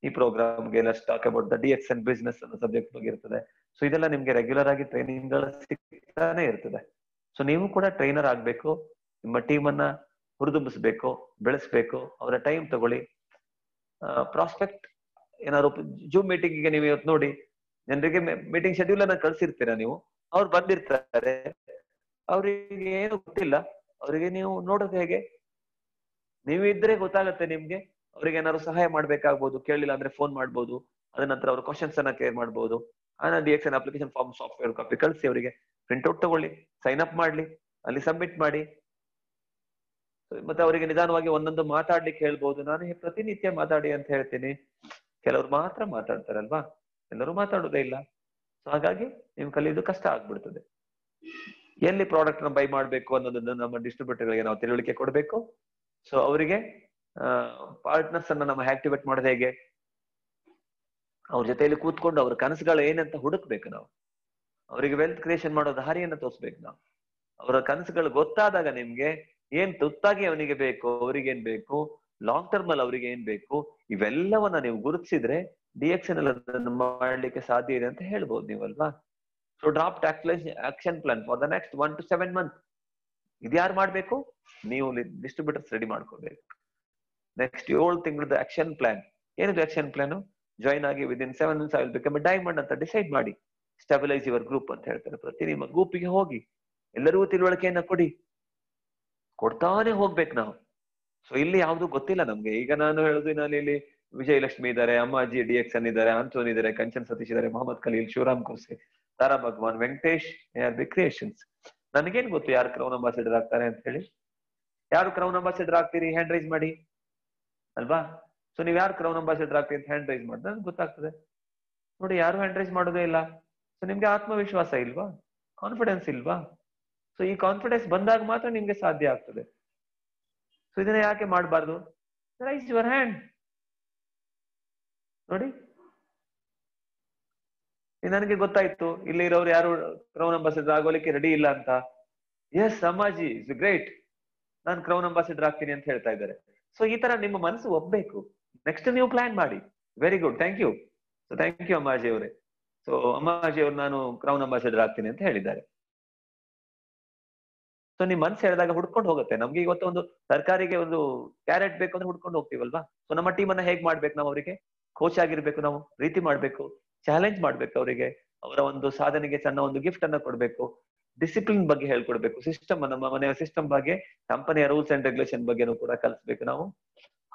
S1: ಈ ಪ್ರೋಗ್ರಾಮ್ಗೆ ಎಲ್ಲ talk about the DXN business ಅನ್ನೋ ಸಬ್ಜೆಕ್ಟ್ ಬಗ್ಗೆ ಇರ್ತದೆ. ಸೊ ಇದೆಲ್ಲ ನಿಮ್ಗೆ ರೆಗ್ಯುಲರ್ ಆಗಿ ಟ್ರೈನಿಂಗ್ ಗಳು ಸಿಗ್ತಾನೆ ಇರ್ತದೆ. ಸೊ ನೀವು ಕೂಡ ಟ್ರೈನರ್ ಆಗ್ಬೇಕು. ನಿಮ್ಮ ಟೀಮ್ ಅನ್ನ ಹುರಿದುಂಬಿಸ್ಬೇಕು, ಬೆಳೆಸ್ಬೇಕು. ಅವರ ಟೈಮ್ ತಗೊಳ್ಳಿ. ಪ್ರಾಸ್ಪೆಕ್ಟ್ ಏನಾದ್ರು ಜೂಮ್ ಮೀಟಿಂಗ್ ನೀವು ಇವತ್ತು ನೋಡಿ, ಜನರಿಗೆ ಮೀಟಿಂಗ್ ಶೆಡ್ಯೂಲ್ ಅನ್ನ ಕಳ್ಸಿರ್ತೀರಾ ನೀವು. ಅವ್ರು ಬಂದಿರ್ತಾರೆ, ಅವ್ರಿಗೆ ಏನು ಗೊತ್ತಿಲ್ಲ. ಅವರಿಗೆ ನೀವು ನೋಡೋದು ಹೇಗೆ? ನೀವು ಇದ್ರೆ ಗೊತ್ತಾಗತ್ತೆ ನಿಮ್ಗೆ. ಅವ್ರಿಗೆ ಏನಾದ್ರು ಸಹಾಯ ಮಾಡ್ಬೇಕಾಗ್ಬೋದು, ಕೇಳಿಲ್ಲ ಅಂದ್ರೆ ಫೋನ್ ಮಾಡ್ಬೋದು. ಅದ ನಂತರ ಅವ್ರ ಕ್ವಶನ್ಸ್ ಅನ್ನ ಕ್ಲಿಯರ್ ಮಾಡ್ಬೋದು. DXN application form software copy ಕಳಿಸಿ ಅವರಿಗೆ ಪ್ರಿಂಟ್ಔಟ್ ತಗೊಳ್ಳಿ, ಸೈನ್ ಅಪ್ ಮಾಡ್ಲಿ, ಅಲ್ಲಿ ಸಬ್ಮಿಟ್ ಮಾಡಿ. ಮತ್ತೆ ಅವರಿಗೆ ನಿಧಾನವಾಗಿ ಒಂದೊಂದು ಮಾತಾಡ್ಲಿಕ್ಕೆ ಹೇಳ್ಬೋದು. ನಾನು ಪ್ರತಿನಿತ್ಯ ಮಾತಾಡಿ ಅಂತ ಹೇಳ್ತೀನಿ. ಕೆಲವ್ರು ಮಾತ್ರ ಮಾತಾಡ್ತಾರಲ್ವಾ, ಎಲ್ಲರೂ ಮಾತಾಡೋದೇ ಇಲ್ಲ. ಸೊ ಹಾಗಾಗಿ ನೀವು ಕಲಿಯೋದು ಕಷ್ಟ ಆಗ್ಬಿಡ್ತದೆ. ಎಲ್ಲಿ ಪ್ರಾಡಕ್ಟ್ ನ ಬೈ ಮಾಡ್ಬೇಕು ಅನ್ನೋದನ್ನ ನಮ್ಮ ಡಿಸ್ಟ್ರಿಬ್ಯೂಟರ್ಗಳಿಗೆ ನಾವು ತಿಳುವಳಿಕೆ ಕೊಡ್ಬೇಕು. ಸೊ ಅವರಿಗೆ ಪಾರ್ಟ್ನರ್ಸ್ ಅನ್ನ ನಮ್ಮ ಆಕ್ಟಿವೇಟ್ ಮಾಡೋದು ಹೇಗೆ, ಅವ್ರ ಜೊತೆಯಲ್ಲಿ ಕೂತ್ಕೊಂಡು ಅವ್ರ ಕನಸುಗಳು ಏನಂತ ಹುಡುಕ್ಬೇಕು ನಾವು. ಅವರಿಗೆ ವೆಲ್ತ್ ಕ್ರಿಯೇಷನ್ ಮಾಡೋ ದಾರಿಯನ್ನ ತೋರಿಸ್ಬೇಕು ನಾವು. ಅವರ ಕನಸುಗಳು ಗೊತ್ತಾದಾಗ ನಿಮ್ಗೆ ಏನ್ ತುತ್ತಾಗಿ ಅವನಿಗೆ ಬೇಕು, ಅವ್ರಿಗೇನ್ ಬೇಕು, ಲಾಂಗ್ ಟರ್ಮ್ ಅಲ್ಲಿ ಅವ್ರಿಗೆ ಏನ್ ಬೇಕು, ಇವೆಲ್ಲವನ್ನ ನೀವು ಗುರುತಿಸಿದ್ರೆ DXN ಅಲ್ಲಿ ಅದನ್ನ ಮಾಡ್ಲಿಕ್ಕೆ ಸಾಧ್ಯ ಇದೆ ಅಂತ ಹೇಳ್ಬೋದು ನೀವಲ್ವಾ. So draft action plan for the next 1 to 7 months. ಇದ್ಯಾರು ಮಾಡ್ಬೇಕು? ನೀವು ಡಿಸ್ಟ್ರಿಬ್ಯೂಟರ್ಸ್ ರೆಡಿ ಮಾಡ್ಕೋಬೇಕು. ನೆಕ್ಸ್ಟ್ 7 ತಿಂಗಳದ ಆಕ್ಷನ್ ಪ್ಲಾನ್. ಏನಿದೆ ಆಕ್ಷನ್ ಪ್ಲಾನ್? ಜಾಯ್ನ್ ಆಗಿ within 7 months I will become a diamond ಅಂತ ಡಿಸೈಡ್ ಮಾಡಿ. ಸ್ಟೆಬಿಲೈಸ್ ಯುವರ್ ಗ್ರೂಪ್ ಅಂತ ಹೇಳ್ತಾರೆ. ಪ್ರತಿ ನಿಮ್ಮ ಗ್ರೂಪಿಗೆ ಹೋಗಿ ಎಲ್ಲರಿಗೂ ತಿಳುವಳಿಕೆಯನ್ನ ಕೊಡ್ತಾನೆ ಹೋಗ್ಬೇಕು ನಾವು. ಸೊ ಇಲ್ಲಿ ಯಾವ್ದು ಗೊತ್ತಿಲ್ಲ ನಮ್ಗೆ. ಈಗ ನಾನು ಹೇಳುದು, ನಾನು ಇಲ್ಲಿ ವಿಜಯಲಕ್ಷ್ಮಿ ಇದ್ದಾರೆ, ಅಮ್ಮಾಜಿ DXN ಇದ್ದಾರೆ, ಆಂಟೋನ್ ಇದ್ದಾರೆ, ಕಂಚನ್ ಸತೀಶ್ ಇದ್ದಾರೆ, ಮೊಹಮ್ಮದ್ ಖಲೀಲ್, ಶಿವರಾಮ್ ಕುರ್ಸೆ, ತಾರಾ ಭಗವಾನ್, ವೆಂಕಟೇಶ್ ARB ಕ್ರಿಯೇಷನ್ಸ್. ನನಗೇನ್ ಗೊತ್ತು ಯಾರು ಕ್ರೌನ್ ಅಂಬಾಸಿಡರ್ ಆಗ್ತಾರೆ ಅಂತ ಹೇಳಿ? ಯಾರು ಕ್ರೌನ್ ಅಂಬಾಸಿಡರ್ ಆಗ್ತೀರಿ ಹ್ಯಾಂಡ್ ರೈಸ್ ಮಾಡಿ ಅಲ್ವಾ. ಸೊ ನೀವ್ ಯಾರು ಕ್ರೌನ್ ಅಂಬಾಸಿಡರ್ ಆಗ್ತೀರಿ ಅಂತ ಹ್ಯಾಂಡ್ ರೈಸ್ ಮಾಡಿದ್ರೆ ನನ್ಗೆ ಗೊತ್ತಾಗ್ತದೆ. ನೋಡಿ, ಯಾರು ಹ್ಯಾಂಡ್ ರೈಸ್ ಮಾಡೋದೇ ಇಲ್ಲ. ಸೊ ನಿಮ್ಗೆ ಆತ್ಮವಿಶ್ವಾಸ ಇಲ್ವಾ? ಕಾನ್ಫಿಡೆನ್ಸ್ ಇಲ್ವಾ? ಸೊ ಈ ಕಾನ್ಫಿಡೆನ್ಸ್ ಬಂದಾಗ ಮಾತ್ರ ನಿಮ್ಗೆ ಸಾಧ್ಯ ಆಗ್ತದೆ. ಸೊ ಇದನ್ನ ಯಾಕೆ ಮಾಡಬಾರ್ದು? Raise your hand. ನೋಡಿ, ನನಗೆ ಗೊತ್ತಾಯ್ತು ಇಲ್ಲಿ ಇರೋರು ಯಾರು ಕ್ರೌನ್ ಅಂಬಾಸಿಡರ್ ಆಗೋಲಿಕ್ಕೆ ರೆಡಿ ಇಲ್ಲ ಅಂತ. ಎಸ್ ಅಮ್ಮಾಜಿ ಇಸ್ ಗ್ರೇಟ್, ನಾನು ಕ್ರೌನ್ ಅಂಬಾಸಿಡರ್ ಆಗ್ತೀನಿ ಅಂತ ಹೇಳ್ತಾ ಇದ್ದಾರೆ. ಸೊ ಈ ತರ ನಿಮ್ಮ ಮನಸ್ಸು ಒಪ್ಬೇಕು. ನೆಕ್ಸ್ಟ್ ನೀವು ಪ್ಲಾನ್ ಮಾಡಿ. Very good, thank you. So thank you Ammaji ಅವರೇ. ಸೊ ಅಮ್ಮಾಜಿ ಅವರು ನಾನು ಕ್ರೌನ್ ಅಂಬಾಸಿಡರ್ ಆಗ್ತೀನಿ ಅಂತ ಹೇಳಿದ್ದಾರೆ. ಸೊ ನಿಮ್ ಮನ್ಸು ಹೇಳಿದಾಗ ಹುಡ್ಕೊಂಡು ಹೋಗುತ್ತೆ. ನಮ್ಗೆ ಇವತ್ತು ಒಂದು ತರಕಾರಿಗೆ ಒಂದು ಕ್ಯಾರೆಟ್ ಬೇಕು ಅಂದ್ರೆ ಹುಡ್ಕೊಂಡು ಹೋಗ್ತೀವಲ್ವಾ. ಸೊ ನಮ್ಮ ಟೀಮ್ ಅನ್ನ ಹೇಗ್ ಮಾಡ್ಬೇಕು ನಾವು? ಅವರಿಗೆ ಕೋಚ್ ಆಗಿರ್ಬೇಕು, ನಾವು ಪ್ರೀತಿ ಮಾಡ್ಬೇಕು, ಚಾಲೆಂಜ್ ಮಾಡ್ಬೇಕು ಅವರಿಗೆ. ಅವರ ಒಂದು ಸಾಧನೆಗೆ ಸಣ್ಣ ಒಂದು ಗಿಫ್ಟ್ ಅನ್ನ ಕೊಡ್ಬೇಕು, ಡಿಸಿಪ್ಲಿನ್ ಬಗ್ಗೆ ಹೇಳ್ಕೊಡ್ಬೇಕು, ಸಿಸ್ಟಮ್, ನಮ್ಮ ಮನೆಯ ಸಿಸ್ಟಮ್ ಬಗ್ಗೆ, ಕಂಪನಿಯ ರೂಲ್ಸ್ ಅಂಡ್ ರೆಗ್ಯುಲೇಷನ್ ಬಗ್ಗೆನೂ ಕೂಡ ಕಲಿಸ್ಬೇಕು ನಾವು.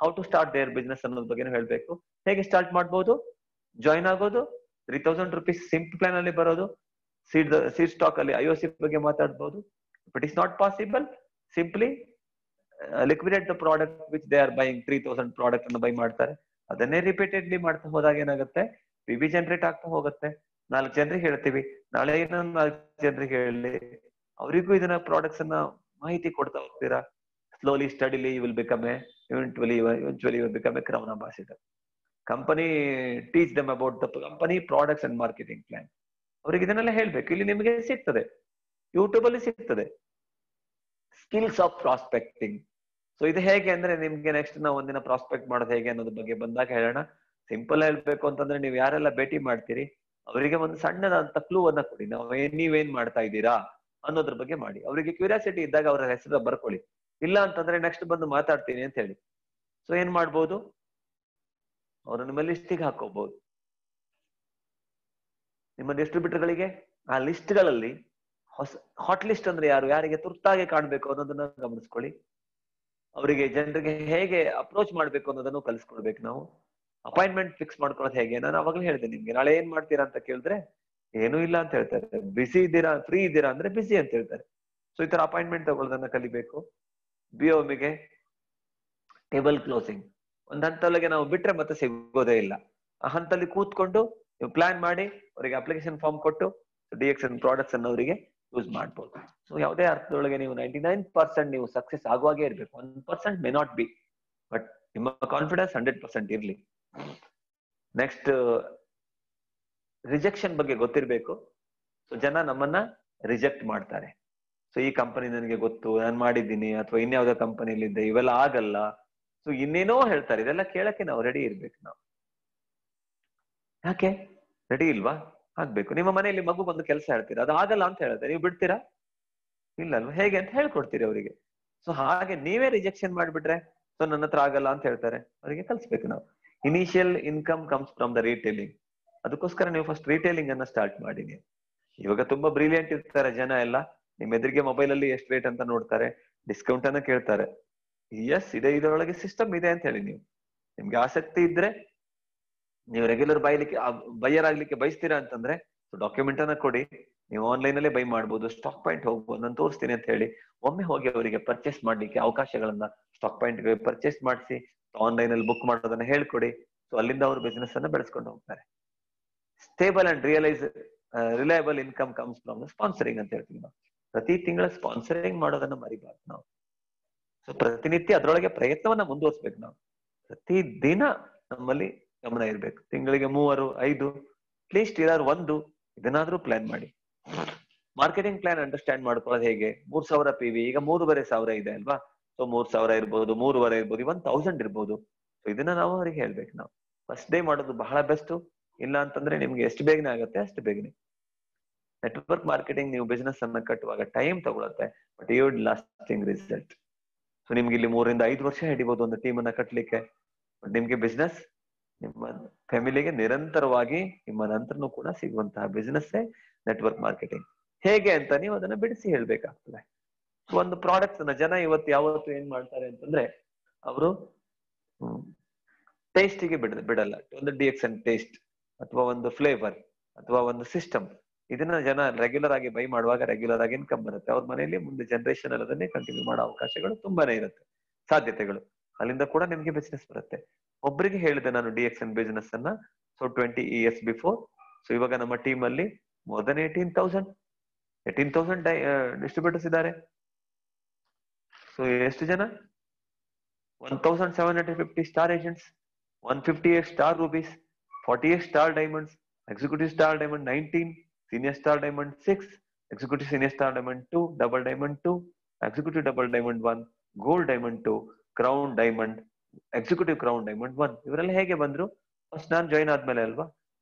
S1: How to start their business ಅನ್ನೋದ್ ಬಗ್ಗೆನೂ ಹೇಳ್ಬೇಕು. ಹೇಗೆ ಸ್ಟಾರ್ಟ್ ಮಾಡ್ಬೋದು? ಜಾಯ್ನ್ ಆಗೋದು, 3000 rupees ಸಿಂಪಲ್ ಪ್ಲಾನ್ ಅಲ್ಲಿ ಬರೋದು, ಸೀಡ್ ಸ್ಟಾಕ್ ಅಲ್ಲಿ IOC ಬಗ್ಗೆ ಮಾತಾಡ್ಬೋದು. If it is not possible, simply liquidate the product which they are buying. 3000 product ಅನ್ನು ಬೈ ಮಾಡ್ತಾರೆ, ಅದನ್ನೇ ರಿಪೀಟೆಡ್ಲಿ ಮಾಡ್ತಾ ಹೋದಾಗ ಏನಾಗುತ್ತೆ? PB ಜನರೇಟ್ ಆಗ್ತಾ ಹೋಗುತ್ತೆ. 4 ಜನರಿಗೆ ಹೇಳ್ತೀವಿ, ನಾಳೆ ಇನ್ನೊಂದು 4 ಜನರಿಗೆ ಹೇಳಿ, ಅವರಿಗೂ ಇದನ್ನ ಪ್ರಾಡಕ್ಟ್ಸ್ ಅನ್ನ ಮಾಹಿತಿ ಕೊಡ್ತಾ ಹೋಗ್ತೀರಾ. Slowly steadily you will become eventually you will become a crown ambassador. Company teach them about the company products and marketing plan. ಅವ್ರಿಗೆ ಇದನ್ನೆಲ್ಲ ಹೇಳ್ಬೇಕು. ಇಲ್ಲಿ ನಿಮಗೆ ಸಿಗ್ತದೆ, ಯೂಟ್ಯೂಬ್ ಅಲ್ಲಿ ಸಿಗ್ತದೆ, ಸ್ಕಿಲ್ಸ್ ಆಫ್ ಪ್ರಾಸ್ಪೆಕ್ಟಿಂಗ್. ಸೊ ಇದು ಹೇಗೆ ಅಂದ್ರೆ, ನಿಮ್ಗೆ ನೆಕ್ಸ್ಟ್ ನಾವು ಒಂದಿನ ಪ್ರಾಸ್ಪೆಕ್ಟ್ ಮಾಡೋದು ಹೇಗೆ ಅನ್ನೋದ್ರ ಬಗ್ಗೆ ಬಂದಾಗ ಹೇಳೋಣ. ಸಿಂಪಲ್ ಹೇಳ್ಬೇಕು ಅಂತಂದ್ರೆ, ನೀವು ಯಾರೆಲ್ಲ ಭೇಟಿ ಮಾಡ್ತೀರಿ ಅವರಿಗೆ ಒಂದು ಸಣ್ಣದಂತ ಕ್ಲೂ ಅನ್ನ ಕೊಡಿ. ನೀವೇನ್ ಮಾಡ್ತಾ ಇದ್ದೀರಾ ಅನ್ನೋದ್ರ ಬಗ್ಗೆ ಮಾಡಿ. ಅವರಿಗೆ ಕ್ಯೂರಿಯಾಸಿಟಿ ಇದ್ದಾಗ ಅವರ ಹೆಸರು ಬರ್ಕೊಳ್ಳಿ. ಇಲ್ಲ ಅಂತಂದ್ರೆ ನೆಕ್ಸ್ಟ್ ಬಂದು ಮಾತಾಡ್ತೀನಿ ಅಂತ ಹೇಳಿ. ಸೊ ಏನ್ ಮಾಡ್ಬೋದು? ಅವರು ನಿಮ್ಮ ಲಿಸ್ಟಿಗೆ ಹಾಕೋಬಹುದು. ನಿಮ್ಮ ಡಿಸ್ಟ್ರಿಬ್ಯೂಟರ್ಗಳಿಗೆ ಆ ಲಿಸ್ಟ್ಗಳಲ್ಲಿ ಹಾಟ್ ಲಿಸ್ಟ್ ಅಂದ್ರೆ ಯಾರು, ಯಾರಿಗೆ ತುರ್ತಾಗಿ ಕಾಣ್ಬೇಕು ಅನ್ನೋದನ್ನ ಗಮನಿಸ್ಕೊಳ್ಳಿ. ಅವರಿಗೆ ಜನರಿಗೆ ಹೇಗೆ ಅಪ್ರೋಚ್ ಮಾಡ್ಬೇಕು ಅನ್ನೋದನ್ನು ಕಲಿಸ್ಕೊಡ್ಬೇಕು ನಾವು. ಅಪಾಯಿಂಟ್ಮೆಂಟ್ ಫಿಕ್ಸ್ ಮಾಡ್ಕೊಳ್ಳೋದು ಹೇಗೆ? ನಾನು ಅವಾಗಲೇ ಹೇಳಿದೆ ನಿಮ್ಗೆ. ನಾಳೆ ಏನ್ ಮಾಡ್ತೀರಾ ಅಂತ ಕೇಳಿದ್ರೆ ಏನೂ ಇಲ್ಲ ಅಂತ ಹೇಳ್ತಾರೆ. ಬಿಸಿ ಇದ್ದೀರಾ, ಫ್ರೀ ಇದ್ದೀರಾ ಅಂದ್ರೆ ಬಿಸಿ ಅಂತ ಹೇಳ್ತಾರೆ. ಸೊ ಈ ತರ ಅಪಾಯಿಂಟ್ಮೆಂಟ್ ತಗೊಳ್ಳೋದನ್ನ ಕಲಿಬೇಕು. BOMಗೆ ಟೇಬಲ್ ಕ್ಲೋಸಿಂಗ್ ಒಂದ್ ಹಂತದೊಳಗೆ ನಾವು ಬಿಟ್ರೆ ಮತ್ತೆ ಸಿಗೋದೇ ಇಲ್ಲ. ಆ ಹಂತದಲ್ಲಿ ಕೂತ್ಕೊಂಡು ನೀವು ಪ್ಲಾನ್ ಮಾಡಿ ಅವರಿಗೆ ಅಪ್ಲಿಕೇಶನ್ ಫಾರ್ಮ್ ಕೊಟ್ಟು DXN ಪ್ರಾಡಕ್ಟ್ಸ್ ಅನ್ನು ಅವರಿಗೆ ಯೂಸ್ ಮಾಡ್ಬೋದು. ಸೊ ಯಾವುದೇ ಅರ್ಥದೊಳಗೆ ನೀವು 99% ನೀವು ಸಕ್ಸೆಸ್ ಆಗುವಾಗೇ ಇರ್ಬೇಕು. 1% ಮೇ ನಾಟ್ ಬಿ, ಬಟ್ ನಿಮ್ಮ ಕಾನ್ಫಿಡೆನ್ಸ್ 100% ಇರ್ಲಿ. ನೆಕ್ಸ್ಟ್, ರಿಜೆಕ್ಷನ್ ಬಗ್ಗೆ ಗೊತ್ತಿರ್ಬೇಕು. ಸೊ ಜನ ನಮ್ಮನ್ನ ರಿಜೆಕ್ಟ್ ಮಾಡ್ತಾರೆ. ಸೊ ಈ ಕಂಪನಿ ನನಗೆ ಗೊತ್ತು, ನಾನು ಮಾಡಿದ್ದೀನಿ, ಅಥವಾ ಇನ್ಯಾವುದೋ ಕಂಪನಿಯಲ್ಲಿ ಇದ್ದೆ, ಇವೆಲ್ಲ ಆಗಲ್ಲ, ಸೊ ಇನ್ನೇನೋ ಹೇಳ್ತಾರೆ. ಇದೆಲ್ಲ ಕೇಳಕ್ಕೆ ನಾವು ರೆಡಿ ಇರ್ಬೇಕು. ನಾವು ಯಾಕೆ ರೆಡಿ ಇಲ್ವಾ? ಆಗ್ಬೇಕು. ನಿಮ್ಮ ಮನೆಯಲ್ಲಿ ಮಗು ಬಂದು ಕೆಲಸ ಹೇಳ್ತೀರಾ, ಅದು ಆಗಲ್ಲ ಅಂತ ಹೇಳ್ತಾರೆ, ನೀವು ಬಿಡ್ತೀರಾ? ಇಲ್ಲ ಅಲ್ವಾ? ಹೇಗೆ ಅಂತ ಹೇಳ್ಕೊಡ್ತೀರಿ ಅವರಿಗೆ. ಸೊ ಹಾಗೆ ನೀವೇ ರಿಜೆಕ್ಷನ್ ಮಾಡ್ಬಿಟ್ರೆ, ಸೊ ನನ್ನ ಹತ್ರ ಆಗಲ್ಲ ಅಂತ ಹೇಳ್ತಾರೆ, ಅವರಿಗೆ ಕಲ್ಸ್ಬೇಕು ನಾವು. Initial income comes from the retailing. ಅದಕ್ಕೋಸ್ಕರ ನೀವು ಫಸ್ಟ್ ರೀಟೇಲಿಂಗ್ ಅನ್ನ ಸ್ಟಾರ್ಟ್ ಮಾಡಿ. ನೀವು ಇವಾಗ ತುಂಬಾ ಬ್ರಿಲಿಯಂಟ್ ಇರ್ತಾರೆ ಜನ ಎಲ್ಲ, ನಿಮ್ ಎದುರಿಗೆ ಮೊಬೈಲ್ ಅಲ್ಲಿ ಎಷ್ಟು ರೇಟ್ ಅಂತ ನೋಡ್ತಾರೆ, ಡಿಸ್ಕೌಂಟ್ ಅನ್ನ ಕೇಳ್ತಾರೆ. ಎಸ್ ಇದೆ, ಇದರೊಳಗೆ ಸಿಸ್ಟಮ್ ಇದೆ ಅಂತ ಹೇಳಿ ನೀವು, ನಿಮ್ಗೆ ಆಸಕ್ತಿ ಇದ್ರೆ, ನೀವು ರೆಗ್ಯುಲರ್ ಬೈಯರ್ ಆಗ್ಲಿಕ್ಕೆ ಬಯಸ್ತೀರಾ ಅಂತಂದ್ರೆ ಡಾಕ್ಯುಮೆಂಟ್ ಅನ್ನ ಕೊಡಿ. ನೀವು ಆನ್ಲೈನ್ ಅಲ್ಲೇ ಬೈ ಮಾಡ್ಬೋದು, ಸ್ಟಾಕ್ ಪಾಯಿಂಟ್ ಹೋಗ್ಬೋದು, ನಾನು ತೋರಿಸ್ತೀನಿ ಅಂತ ಹೇಳಿ ಒಮ್ಮೆ ಹೋಗಿ ಅವರಿಗೆ ಪರ್ಚೇಸ್ ಮಾಡ್ಲಿಕ್ಕೆ ಅವಕಾಶಗಳನ್ನ ಸ್ಟಾಕ್ ಪಾಯಿಂಟ್ ಪರ್ಚೇಸ್ ಮಾಡಿಸಿ ಆನ್ಲೈನ್ ಅಲ್ಲಿ ಬುಕ್ ಮಾಡೋದನ್ನ ಹೇಳ್ಕೊಡಿ. ಸೊ ಅಲ್ಲಿಂದ ಅವರು ಬಿಸ್ನೆಸ್ ಅನ್ನ ಬೆಳೆಸ್ಕೊಂಡು ಹೋಗ್ತಾರೆ. Stable and reliable income comes from sponsoring ಅಂತ ಹೇಳ್ತೀವಿ ನಾವು. ಪ್ರತಿ ತಿಂಗಳ ಸ್ಪಾನ್ಸರಿಂಗ್ ಮಾಡೋದನ್ನ ಮರಿಬಾರ್ದು ನಾವು. ಸೊ ಪ್ರತಿನಿತ್ಯ ಅದರೊಳಗೆ ಪ್ರಯತ್ನವನ್ನ ಮುಂದುವರಿಸ್ಬೇಕು ನಾವು. ಪ್ರತಿ ದಿನ ನಮ್ಮಲ್ಲಿ ಗಮನ ಇರ್ಬೇಕು. ತಿಂಗಳಿಗೆ 3, 5 ಅಟ್ಲೀಸ್ಟ್ ಇರಾರು 1 ಇದನ್ನಾದ್ರೂ ಪ್ಲಾನ್ ಮಾಡಿ. ಮಾರ್ಕೆಟಿಂಗ್ ಪ್ಲಾನ್ ಅಂಡರ್ಸ್ಟ್ಯಾಂಡ್ ಮಾಡ್ಕೊಳ್ಳೋದು ಹೇಗೆ? 3,000 PV ಈಗ 3,500 ಇದೆ ಅಲ್ವಾ? ಸೊ 3,000 ಇರ್ಬೋದು, 3,500 ಇರ್ಬೋದು, 1,000 ಇರ್ಬೋದು. ಸೊ ಇದನ್ನ ನಾವು ಅವ್ರಿಗೆ ಹೇಳ್ಬೇಕು. ನಾವು ಫಸ್ಟ್ ಡೇ ಮಾಡೋದು ಬಹಳ ಬೆಸ್ಟ್. ಇಲ್ಲ ಅಂತಂದ್ರೆ ನಿಮ್ಗೆ ಎಷ್ಟು ಬೇಗನೆ ಆಗುತ್ತೆ ಅಷ್ಟು ಬೇಗನೆ. ನೆಟ್ವರ್ಕ್ ಮಾರ್ಕೆಟಿಂಗ್ ನೀವು ಬಿಸ್ನೆಸ್ ಅನ್ನ ಕಟ್ಟುವಾಗ ಟೈಮ್ ತಗೊಳುತ್ತೆ, but you would lasting result. So ನಿಮ್ಗೆ ಇಲ್ಲಿ 3 ರಿಂದ 5 ವರ್ಷ ಹಿಡಿಬಹುದು ಒಂದು ಟೀಮ್ ಅನ್ನ ಕಟ್ಟಲಿಕ್ಕೆ. ಬಟ್ ನಿಮ್ಗೆ ಬಿಸ್ನೆಸ್ ನಿಮ್ಮ ಫ್ಯಾಮಿಲಿಗೆ ನಿರಂತರವಾಗಿ ನಿಮ್ಮ ನಂತರನೂ ಕೂಡ ಸಿಗುವಂತಹ ಬಿಸ್ನೆಸ್ ನೆಟ್ವರ್ಕ್ ಮಾರ್ಕೆಟಿಂಗ್. ಹೇಗೆ ಅಂತ ನೀವು ಅದನ್ನ ಬಿಡಿಸಿ ಹೇಳ್ಬೇಕಾಗ್ತದೆ. ಒಂದು ಪ್ರಾಡಕ್ಟ್ ಅನ್ನ ಜನ ಯಾವತ್ತು ಏನ್ ಮಾಡ್ತಾರೆ ಅಂತಂದ್ರೆ, ಅವರು ಟೇಸ್ಟಿಗೆ ಬಿಡಲ್ಲ. ಒಂದು DXN ಟೇಸ್ಟ್ ಅಥವಾ ಒಂದು ಫ್ಲೇವರ್ ಅಥವಾ ಒಂದು ಸಿಸ್ಟಮ್, ಇದನ್ನ ಜನ ರೆಗ್ಯುಲರ್ ಆಗಿ ಬೈ ಮಾಡುವಾಗ ರೆಗ್ಯುಲರ್ ಆಗಿ ಇನ್ಕಮ್ ಬರುತ್ತೆ. ಅವ್ರ ಮನೆಯಲ್ಲಿ ಮುಂದೆ ಜನರೇಷನ್ ಅದನ್ನೇ ಕಂಟಿನ್ಯೂ ಮಾಡೋ ಅವಕಾಶಗಳು ತುಂಬಾನೇ ಇರುತ್ತೆ, ಸಾಧ್ಯತೆಗಳು. ಅಲ್ಲಿಂದ ಕೂಡ ನಿಮ್ಗೆ ಬಿಸ್ನೆಸ್ ಬರುತ್ತೆ. ಒಬ್ಬರಿಗೆ ಹೇಳಿದೆ ನಾನು DXN ಬಿಸ್ನೆಸ್ ಅನ್ನ. So 20 years before. ಸೊ ಇವಾಗ ನಮ್ಮ ಟೀಮ್ ಅಲ್ಲಿ ಮೋರ್ ದನ್ 18,000 ಡಿಸ್ಟ್ರಿಬ್ಯೂಟರ್ಸ್ ಇದ್ದಾರೆ. ಸೊ ಎಷ್ಟು ಜನ? 1,750 star agents, 158 star rubies, 48 star diamonds, executive star diamond 19, senior star diamond 6, executive senior star diamond 2, double diamond 2, executive double diamond 1, gold diamond 2, crown diamond, executive crown diamond 1. ಇವರೆಲ್ಲ ಹೇಗೆ ಬಂದ್ರು? First ನಾನು join ಆದ್ಮೇಲೆ ಅಲ್ವಾ,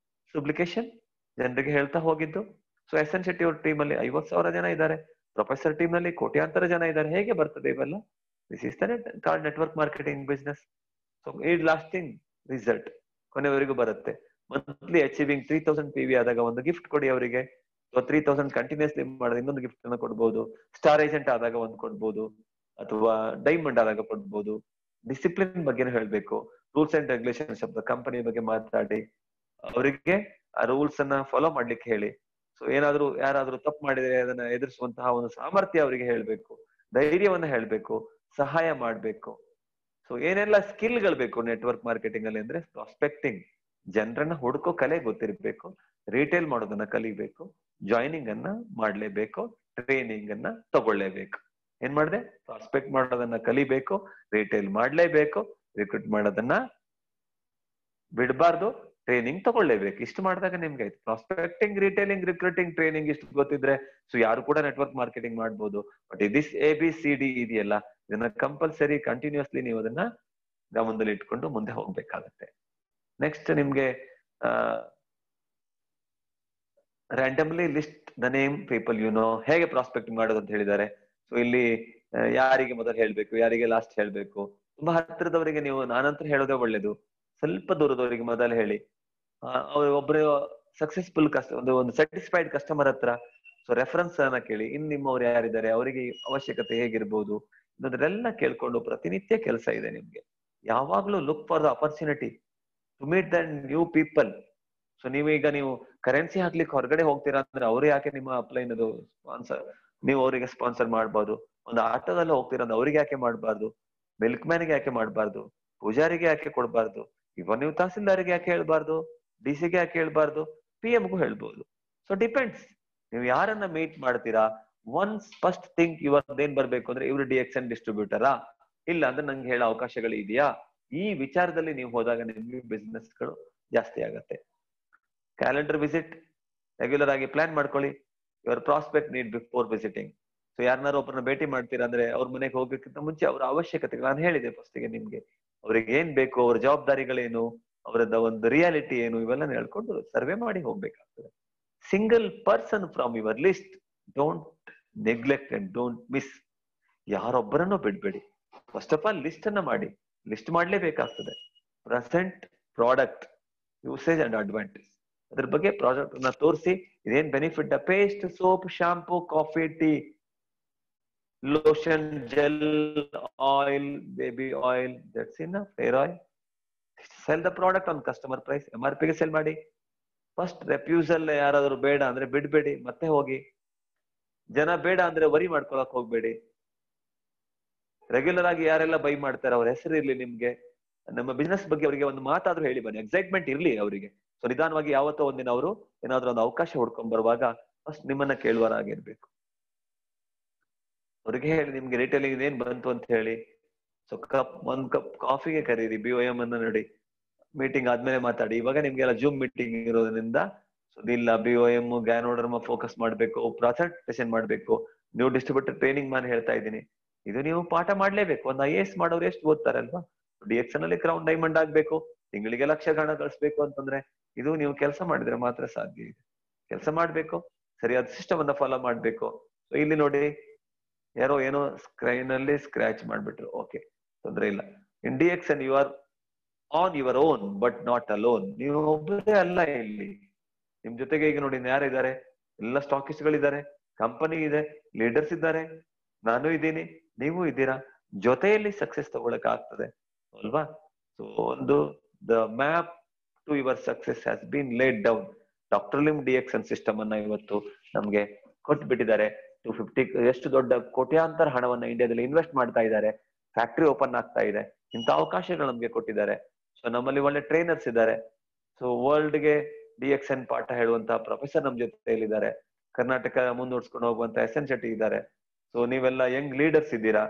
S1: ಸುಬ್ಲಿಕೇಶನ್ ಜನರಿಗೆ ಹೇಳ್ತಾ ಹೋಗಿದ್ದು. ಸೊ SN ಶೆಟ್ಟಿ ಅವ್ರ ಟೀಮ್ ಅಲ್ಲಿ 50,000 ಜನ ಇದ್ದಾರೆ. ಪ್ರೊಫೆಸರ್ ಟೀಮ್ ನಲ್ಲಿ ಕೋಟ್ಯಾಂತರ ಜನ ಇದ್ದಾರೆ. ಹೇಗೆ ಬರ್ತದೆ ಇವೆಲ್ಲ? This is the network marketing business. So it lasting result ಕೊನೆವರೆಗೂ ಬರುತ್ತೆ. ಮಂತ್ಲಿ ಅಚೀವಿಂಗ್ 3,000 PV ಆದಾಗ ಒಂದು ಗಿಫ್ಟ್ ಕೊಡಿ ಅವರಿಗೆ. 3,000 ಕಂಟಿನ್ಯೂಸ್ಲಿ ಮಾಡಿದ್ರೆ ಇನ್ನೊಂದು ಗಿಫ್ಟ್ ಅನ್ನು ಕೊಡ್ಬೋದು. ಸ್ಟಾರ್ ಏಜೆಂಟ್ ಆದಾಗ ಒಂದು ಕೊಡ್ಬೋದು, ಅಥವಾ ಡೈಮಂಡ್ ಆದಾಗ ಕೊಡ್ಬೋದು. ಡಿಸಿಪ್ಲಿನ್ ಬಗ್ಗೆ ಹೇಳ್ಬೇಕು. Rules and regulations of the company ಬಗ್ಗೆ ಮಾತಾಡಿ ಅವರಿಗೆ ಆ ರೂಲ್ಸ್ ಅನ್ನ ಫಾಲೋ ಮಾಡ್ಲಿಕ್ಕೆ ಹೇಳಿ. ಸೊ ಯಾರಾದ್ರೂ ತಪ್ಪು ಮಾಡಿದ್ರೆ ಅದನ್ನ ಎದುರಿಸುವಂತಹ ಒಂದು ಸಾಮರ್ಥ್ಯ ಅವರಿಗೆ ಹೇಳ್ಬೇಕು, ಧೈರ್ಯವನ್ನ ಹೇಳ್ಬೇಕು, ಸಹಾಯ ಮಾಡ್ಬೇಕು. ಸೊ ಏನೆಲ್ಲ ಸ್ಕಿಲ್ಗಳು ಬೇಕು ನೆಟ್ವರ್ಕ್ ಮಾರ್ಕೆಟಿಂಗ್ ಅಲ್ಲಿ ಅಂದ್ರೆ, ಪ್ರಾಸ್ಪೆಕ್ಟಿಂಗ್, ಜನರನ್ನ ಹುಡುಕೋ ಕಲೆ ಗೊತ್ತಿರ್ಬೇಕು, ರಿಟೇಲ್ ಮಾಡೋದನ್ನ ಕಲಿಬೇಕು, ಜಾಯ್ನಿಂಗ್ ಅನ್ನ ಮಾಡ್ಲೇಬೇಕು, ಟ್ರೈನಿಂಗ್ ಅನ್ನ ತಗೊಳ್ಳೇಬೇಕು. ಏನ್ ಮಾಡಿದೆ? ಪ್ರಾಸ್ಪೆಕ್ಟ್ ಮಾಡೋದನ್ನ ಕಲಿಬೇಕು, ರಿಟೇಲ್ ಮಾಡ್ಲೇಬೇಕು, ರಿಕ್ರೂಟ್ ಮಾಡೋದನ್ನ ಬಿಡಬಾರ್ದು, ಟ್ರೈನಿಂಗ್ ತಗೊಳ್ಳೇಬೇಕು. ಇಷ್ಟು ಮಾಡಿದಾಗ ನಿಮ್ಗೆ ಆಯ್ತು. ಪ್ರಾಸ್ಪೆಕ್ಟಿಂಗ್, ರಿಟೇಲಿಂಗ್, ರಿಕ್ರೂಟಿಂಗ್, ಟ್ರೈನಿಂಗ್ ಇಷ್ಟು ಗೊತ್ತಿದ್ರೆ ಸೊ ಯಾರು ಕೂಡ ನೆಟ್ವರ್ಕ್ ಮಾರ್ಕೆಟಿಂಗ್ ಮಾಡ್ಬೋದು. ಬಟ್ ಇದಿಸ್ ABCD ಇದೆಯಲ್ಲ, ಇದನ್ನ ಕಂಪಲ್ಸರಿ ಕಂಟಿನ್ಯೂಸ್ಲಿ ನೀವು ಅದನ್ನ ಗಮನದಲ್ಲಿ ಇಟ್ಕೊಂಡು ಮುಂದೆ ಹೋಗ್ಬೇಕಾಗತ್ತೆ. ನೆಕ್ಸ್ಟ್ ನಿಮ್ಗೆ randomly list the name people you know. ಹೇಗೆ ಪ್ರಾಸ್ಪೆಕ್ಟಿಂಗ್ ಮಾಡೋದು ಅಂತ ಹೇಳಿದ್ದಾರೆ. ಸೊ ಇಲ್ಲಿ ಯಾರಿಗೆ ಮೊದಲು ಹೇಳ್ಬೇಕು, ಯಾರಿಗೆ ಲಾಸ್ಟ್ ಹೇಳ್ಬೇಕು. ತುಂಬಾ ಹತ್ತಿರದವರಿಗೆ ನೀವು ನಾನಂತರ ಹೇಳೋದೇ ಒಳ್ಳೇದು. ಸ್ವಲ್ಪ ದೂರದವರಿಗೆ ಮೊದಲು ಹೇಳಿ. ಒಬ್ಬರು ಸಕ್ಸಸ್ಫುಲ್ ಒಂದು ಸ್ಯಾಟಿಸ್ಫೈಡ್ ಕಸ್ಟಮರ್ ಹತ್ರ ಸೊ ರೆಫರೆನ್ಸ್ ಅನ್ನ ಕೇಳಿ. ಇನ್ ನಿಮ್ಮವ್ರು ಯಾರಿದ್ದಾರೆ, ಅವರಿಗೆ ಅವಶ್ಯಕತೆ ಹೇಗಿರ್ಬೋದು, ಇದನ್ನೆಲ್ಲ ಕೇಳ್ಕೊಂಡು ಪ್ರತಿನಿತ್ಯ ಕೆಲಸ ಇದೆ ನಿಮ್ಗೆ. ಯಾವಾಗ್ಲೂ look for the opportunity to meet the new people. So ನೀವು ಕರೆನ್ಸಿ ಹಾಕ್ಲಿಕ್ಕೆ ಹೊರಗಡೆ ಹೋಗ್ತೀರಾ ಅಂದ್ರೆ ಅವ್ರು ಯಾಕೆ ನಿಮ್ಮ ಅಪ್ಲೈನ್ ಅದು ಸ್ಪಾನ್ಸರ್, ನೀವು ಅವರಿಗೆ ಸ್ಪಾನ್ಸರ್ ಮಾಡ್ಬಾರ್ದು. ಒಂದು ಆಟೋದಲ್ಲಿ ಹೋಗ್ತೀರಾ ಅಂದ್ರೆ ಅವ್ರಿಗೆ ಯಾಕೆ ಮಾಡ್ಬಾರ್ದು, ಮಿಲ್ಕ್ ಮ್ಯಾನ್ಗೆ ಯಾಕೆ ಮಾಡ್ಬಾರ್ದು, ಪೂಜಾರಿಗೆ ಯಾಕೆ ಕೊಡ್ಬಾರ್ದು, ಇವಾಗ ನೀವು ತಹಸೀಲ್ದಾರ್ಗೆ ಯಾಕೆ ಹೇಳ್ಬಾರ್ದು, DC ಗೆ ಯಾಕೆ ಹೇಳ್ಬಾರ್ದು, PM ಗೂ ಹೇಳ್ಬೋದು. ಸೊ ಡಿಪೆಂಡ್ಸ್, ನೀವು ಯಾರನ್ನ ಮೀಟ್ ಮಾಡ್ತೀರಾ. ಒನ್ಸ್ ಫಸ್ಟ್ ಥಿಂಕ್ ಏನ್ ಬರ್ಬೇಕು ಅಂದ್ರೆ, ಇವ್ರು DXN ಡಿಸ್ಟ್ರಿಬ್ಯೂಟರಾ, ಇಲ್ಲ ಅಂದ್ರೆ ನಂಗೆ ಹೇಳೋ ಅವಕಾಶಗಳು ಇದೆಯಾ. ಈ ವಿಚಾರದಲ್ಲಿ ನೀವು ಹೋದಾಗ ನಿಮ್ಗೆ ಬಿಸ್ನೆಸ್ ಗಳು ಜಾಸ್ತಿ ಆಗತ್ತೆ. ಕ್ಯಾಲೆಂಡರ್ ವಿಸಿಟ್ ರೆಗ್ಯುಲರ್ ಆಗಿ ಪ್ಲಾನ್ ಮಾಡ್ಕೊಳ್ಳಿ. Your prospect need before visiting. So ಯಾರನ್ನಾರು ಒಬ್ಬರನ್ನ ಭೇಟಿ ಮಾಡ್ತೀರಾ ಅಂದ್ರೆ ಅವ್ರ ಮನೆಗೆ ಹೋಗ್ಬೇಕಿಂತ ಮುಂಚೆ ಅವರ ಅವಶ್ಯಕತೆಗಳು ನಾನು ಹೇಳಿದೆ ಫಸ್ಟಿಗೆ ನಿಮ್ಗೆ. ಅವ್ರಿಗೆ ಏನ್ ಬೇಕು, ಅವ್ರ ಜವಾಬ್ದಾರಿಗಳೇನು, ಅವರದ್ದು ಒಂದು ರಿಯಾಲಿಟಿ ಏನು, ಇವೆಲ್ಲ ಹೇಳ್ಕೊಂಡು ಸರ್ವೆ ಮಾಡಿ ಹೋಗ್ಬೇಕಾಗ್ತದೆ. Single person from your list don't neglect and don't miss. ಯಾರೊಬ್ಬರನ್ನು ಬಿಡ್ಬೇಡಿ. ಫಸ್ಟ್ ಆಫ್ ಆಲ್ ಲಿಸ್ಟ್ ಅನ್ನ ಮಾಡಿ. ಲಿಸ್ಟ್ ಮಾಡ್ಲೇಬೇಕಾಗ್ತದೆ. Present product usage and advantage, ಅದ್ರ ಬಗ್ಗೆ ಪ್ರಾಡಕ್ಟ್ ಅನ್ನ ತೋರಿಸಿ. ಇದೇನ್ benefit, paste, soap, shampoo, coffee, tea, lotion, gel, oil, baby oil, that's enough, hair oil. Sell the product on customer price, MRP ಗೆ sell ಮಾಡಿ. ಫಸ್ಟ್ ರೆಫ್ಯೂಸಲ್ ಯಾರಾದ್ರೂ ಬೇಡ ಅಂದ್ರೆ ಬಿಡ್ಬೇಡಿ, ಮತ್ತೆ ಹೋಗಿ. ಜನ ಬೇಡ ಅಂದ್ರೆ ವರಿ ಮಾಡ್ಕೊಳಕ್ ಹೋಗ್ಬೇಡಿ. ರೆಗ್ಯುಲರ್ ಆಗಿ ಯಾರೆಲ್ಲ ಬೈ ಮಾಡ್ತಾರೆ ಅವ್ರ ಹೆಸರು ಇರ್ಲಿ ನಿಮ್ಗೆ. ನಮ್ಮ ಬಿಸ್ನೆಸ್ ಬಗ್ಗೆ ಅವರಿಗೆ ಒಂದು ಮಾತಾದ್ರೂ ಹೇಳಿ ಬನ್ನಿ, ಎಕ್ಸೈಟ್ಮೆಂಟ್ ಇರ್ಲಿ ಅವರಿಗೆ. ಸೊ ನಿಧಾನವಾಗಿ ಯಾವತ್ತೋ ಒಂದಿನ ಅವರು ಏನಾದ್ರೂ ಒಂದು ಅವಕಾಶ ಹುಡ್ಕೊಂಡ್ ಬರುವಾಗ ಫಸ್ಟ್ ನಿಮ್ಮನ್ನ ಕೇಳುವರಾಗಿರ್ಬೇಕು. ಅವ್ರಿಗೆ ಹೇಳಿ ನಿಮ್ಗೆ ರಿಟೇಲಿಂಗ್ ಏನ್ ಬಂತು ಅಂತ ಹೇಳಿ. ಸೊ ಒಂದ್ ಕಪ್ ಕಾಫಿಗೆ ಕರೀರಿ, BOM ಅನ್ನ ನೋಡಿ. ಮೀಟಿಂಗ್ ಆದ್ಮೇಲೆ ಮಾತಾಡಿ. ಇವಾಗ ನಿಮ್ಗೆಲ್ಲ ಜೂಮ್ ಮೀಟಿಂಗ್ ಇರೋದ್ರಿಂದ ಇಲ್ಲ BOM ಗ್ಯಾನೋಡರ್ಮ ಫೋಕಸ್ ಮಾಡ್ಬೇಕು, ಪ್ರಾಸೆಂಟೇಷನ್ ಮಾಡ್ಬೇಕು, ನೀವು ಡಿಸ್ಟ್ರಿಬ್ಯೂಟರ್ ಟ್ರೈನಿಂಗ್ ಮಾಡಿ ಹೇಳ್ತಾ ಇದ್ದೀನಿ. ಇದು ನೀವು ಪಾಠ ಮಾಡ್ಲೇಬೇಕು. ಒಂದು IAS ಮಾಡೋರು ಎಷ್ಟು ಓದ್ತಾರಲ್ವಾ? DXN ಅಲ್ಲಿ ಕ್ರೌನ್ ಡೈಮಂಡ್ ಆಗ್ಬೇಕು, ತಿಂಗಳಿಗೆ ಲಕ್ಷ ಹಣ ಗಳಿಸ್ಬೇಕು ಅಂತಂದ್ರೆ ಇದು ನೀವು ಕೆಲಸ ಮಾಡಿದ್ರೆ ಮಾತ್ರ ಸಾಧ್ಯ ಇದೆ. ಕೆಲಸ ಮಾಡ್ಬೇಕು, ಸರಿಯಾದ ಸಿಸ್ಟಮ್ ಅನ್ನ ಫಾಲೋ ಮಾಡ್ಬೇಕು. ಇಲ್ಲಿ ನೋಡಿ ಯಾರೋ ಏನೋ ಸ್ಕ್ರೈನ್ ಅಲ್ಲಿ ಸ್ಕ್ರಾಚ್ ಮಾಡ್ಬಿಟ್ರು. ಓಕೆ, ತೊಂದ್ರೆ ಇಲ್ಲ. In DXN you are on your own but not alone. ನೀವು ಒಬ್ಬರೇ ಅಲ್ಲ ಇಲ್ಲಿ, ನಿಮ್ ಜೊತೆಗೆ ಈಗ ನೋಡಿ ಯಾರಿದ್ದಾರೆ, ಎಲ್ಲ ಸ್ಟಾಕಿಸ್ಟ್ ಗಳಿದ್ದಾರೆ, ಕಂಪನಿ ಇದೆ, ಲೀಡರ್ಸ್ ಇದ್ದಾರೆ, ನಾನು ಇದ್ದೀನಿ, ನೀವು ಇದ್ದೀರಾ, ಜೊತೆಯಲ್ಲಿ ಸಕ್ಸಸ್ ತಗೊಳಕ್ ಆಗ್ತದೆ ಅಲ್ವಾ? ಸೊ ಒಂದು the map to your success has been laid down. Doctor Lim DXN system ಅನ್ನ ಇವತ್ತು ನಮ್ಗೆ ಕೊಟ್ಬಿಟ್ಟಿದ್ದಾರೆ. 250 ಎಷ್ಟು ದೊಡ್ಡ ಕೋಟ್ಯಾಂತರ ಹಣವನ್ನ ಇಂಡಿಯಾದಲ್ಲಿ ಇನ್ವೆಸ್ಟ್ ಮಾಡ್ತಾ ಇದ್ದಾರೆ. ಫ್ಯಾಕ್ಟರಿ ಓಪನ್ ಆಗ್ತಾ ಇದೆ. ಇಂಥ ಅವಕಾಶಗಳು ನಮ್ಗೆ ಕೊಟ್ಟಿದ್ದಾರೆ. ಸೊ ನಮ್ಮಲ್ಲಿ ಒಳ್ಳೆ ಟ್ರೈನರ್ಸ್ ಇದ್ದಾರೆ. ಸೊ ವರ್ಲ್ಡ್ಗೆ DXN ಪಾಠ ಹೇಳುವಂತಹ ಪ್ರೊಫೆಸರ್ ನಮ್ ಜೊತೆಯಲ್ಲಿದ್ದಾರೆ. ಕರ್ನಾಟಕ ಮುಂದೂಡ್ಸ್ಕೊಂಡು ಹೋಗುವಂತ SN ಶೆಟ್ಟಿ ಇದ್ದಾರೆ. ಸೊ ನೀವೆಲ್ಲ ಯಂಗ್ ಲೀಡರ್ಸ್ ಇದ್ದೀರಾ.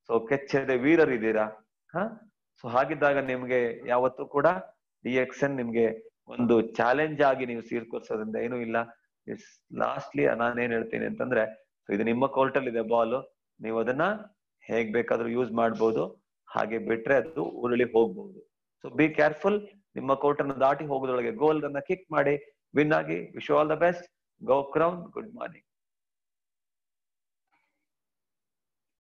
S1: ಸೊ ಕೆಚ್ಚೆದೆ ವೀರರ್ ಇದ್ದೀರಾ. ಸೊ ಹಾಗಿದ್ದಾಗ ನಿಮ್ಗೆ ಯಾವತ್ತೂ ಕೂಡ DXN ನಿಮ್ಗೆ ಒಂದು ಚಾಲೆಂಜ್ ಆಗಿ ನೀವು ಸ್ವೀಕರಿಸೋದ್ರಿಂದ ಏನೂ ಇಲ್ಲ. ಲಾಸ್ಟ್ಲಿ ನಾನೇನ್ ಹೇಳ್ತೀನಿ ಅಂತಂದ್ರೆ, ಇದು ನಿಮ್ಮ ಕೋರ್ಟ್ ಅಲ್ಲಿ ಇದೆ ಬಾಲ್, ನೀವು ಅದನ್ನ ಹೇಗ್ ಬೇಕಾದ್ರೂ ಯೂಸ್ ಮಾಡ್ಬೋದು. ಹಾಗೆ ಬಿಟ್ರೆ ಅದು ಉರುಳಿ ಹೋಗ್ಬಹುದು. So be careful. ನಿಮ್ಮ ಕೋರ್ಟ್ ಅನ್ನು ದಾಟಿ ಹೋಗೋದ್ರೊಳಗೆ ಗೋಲ್ ಅನ್ನ ಕಿಕ್ ಮಾಡಿ ವಿನ್ ಆಗಿ. Wish all the best. Go crown. Good morning.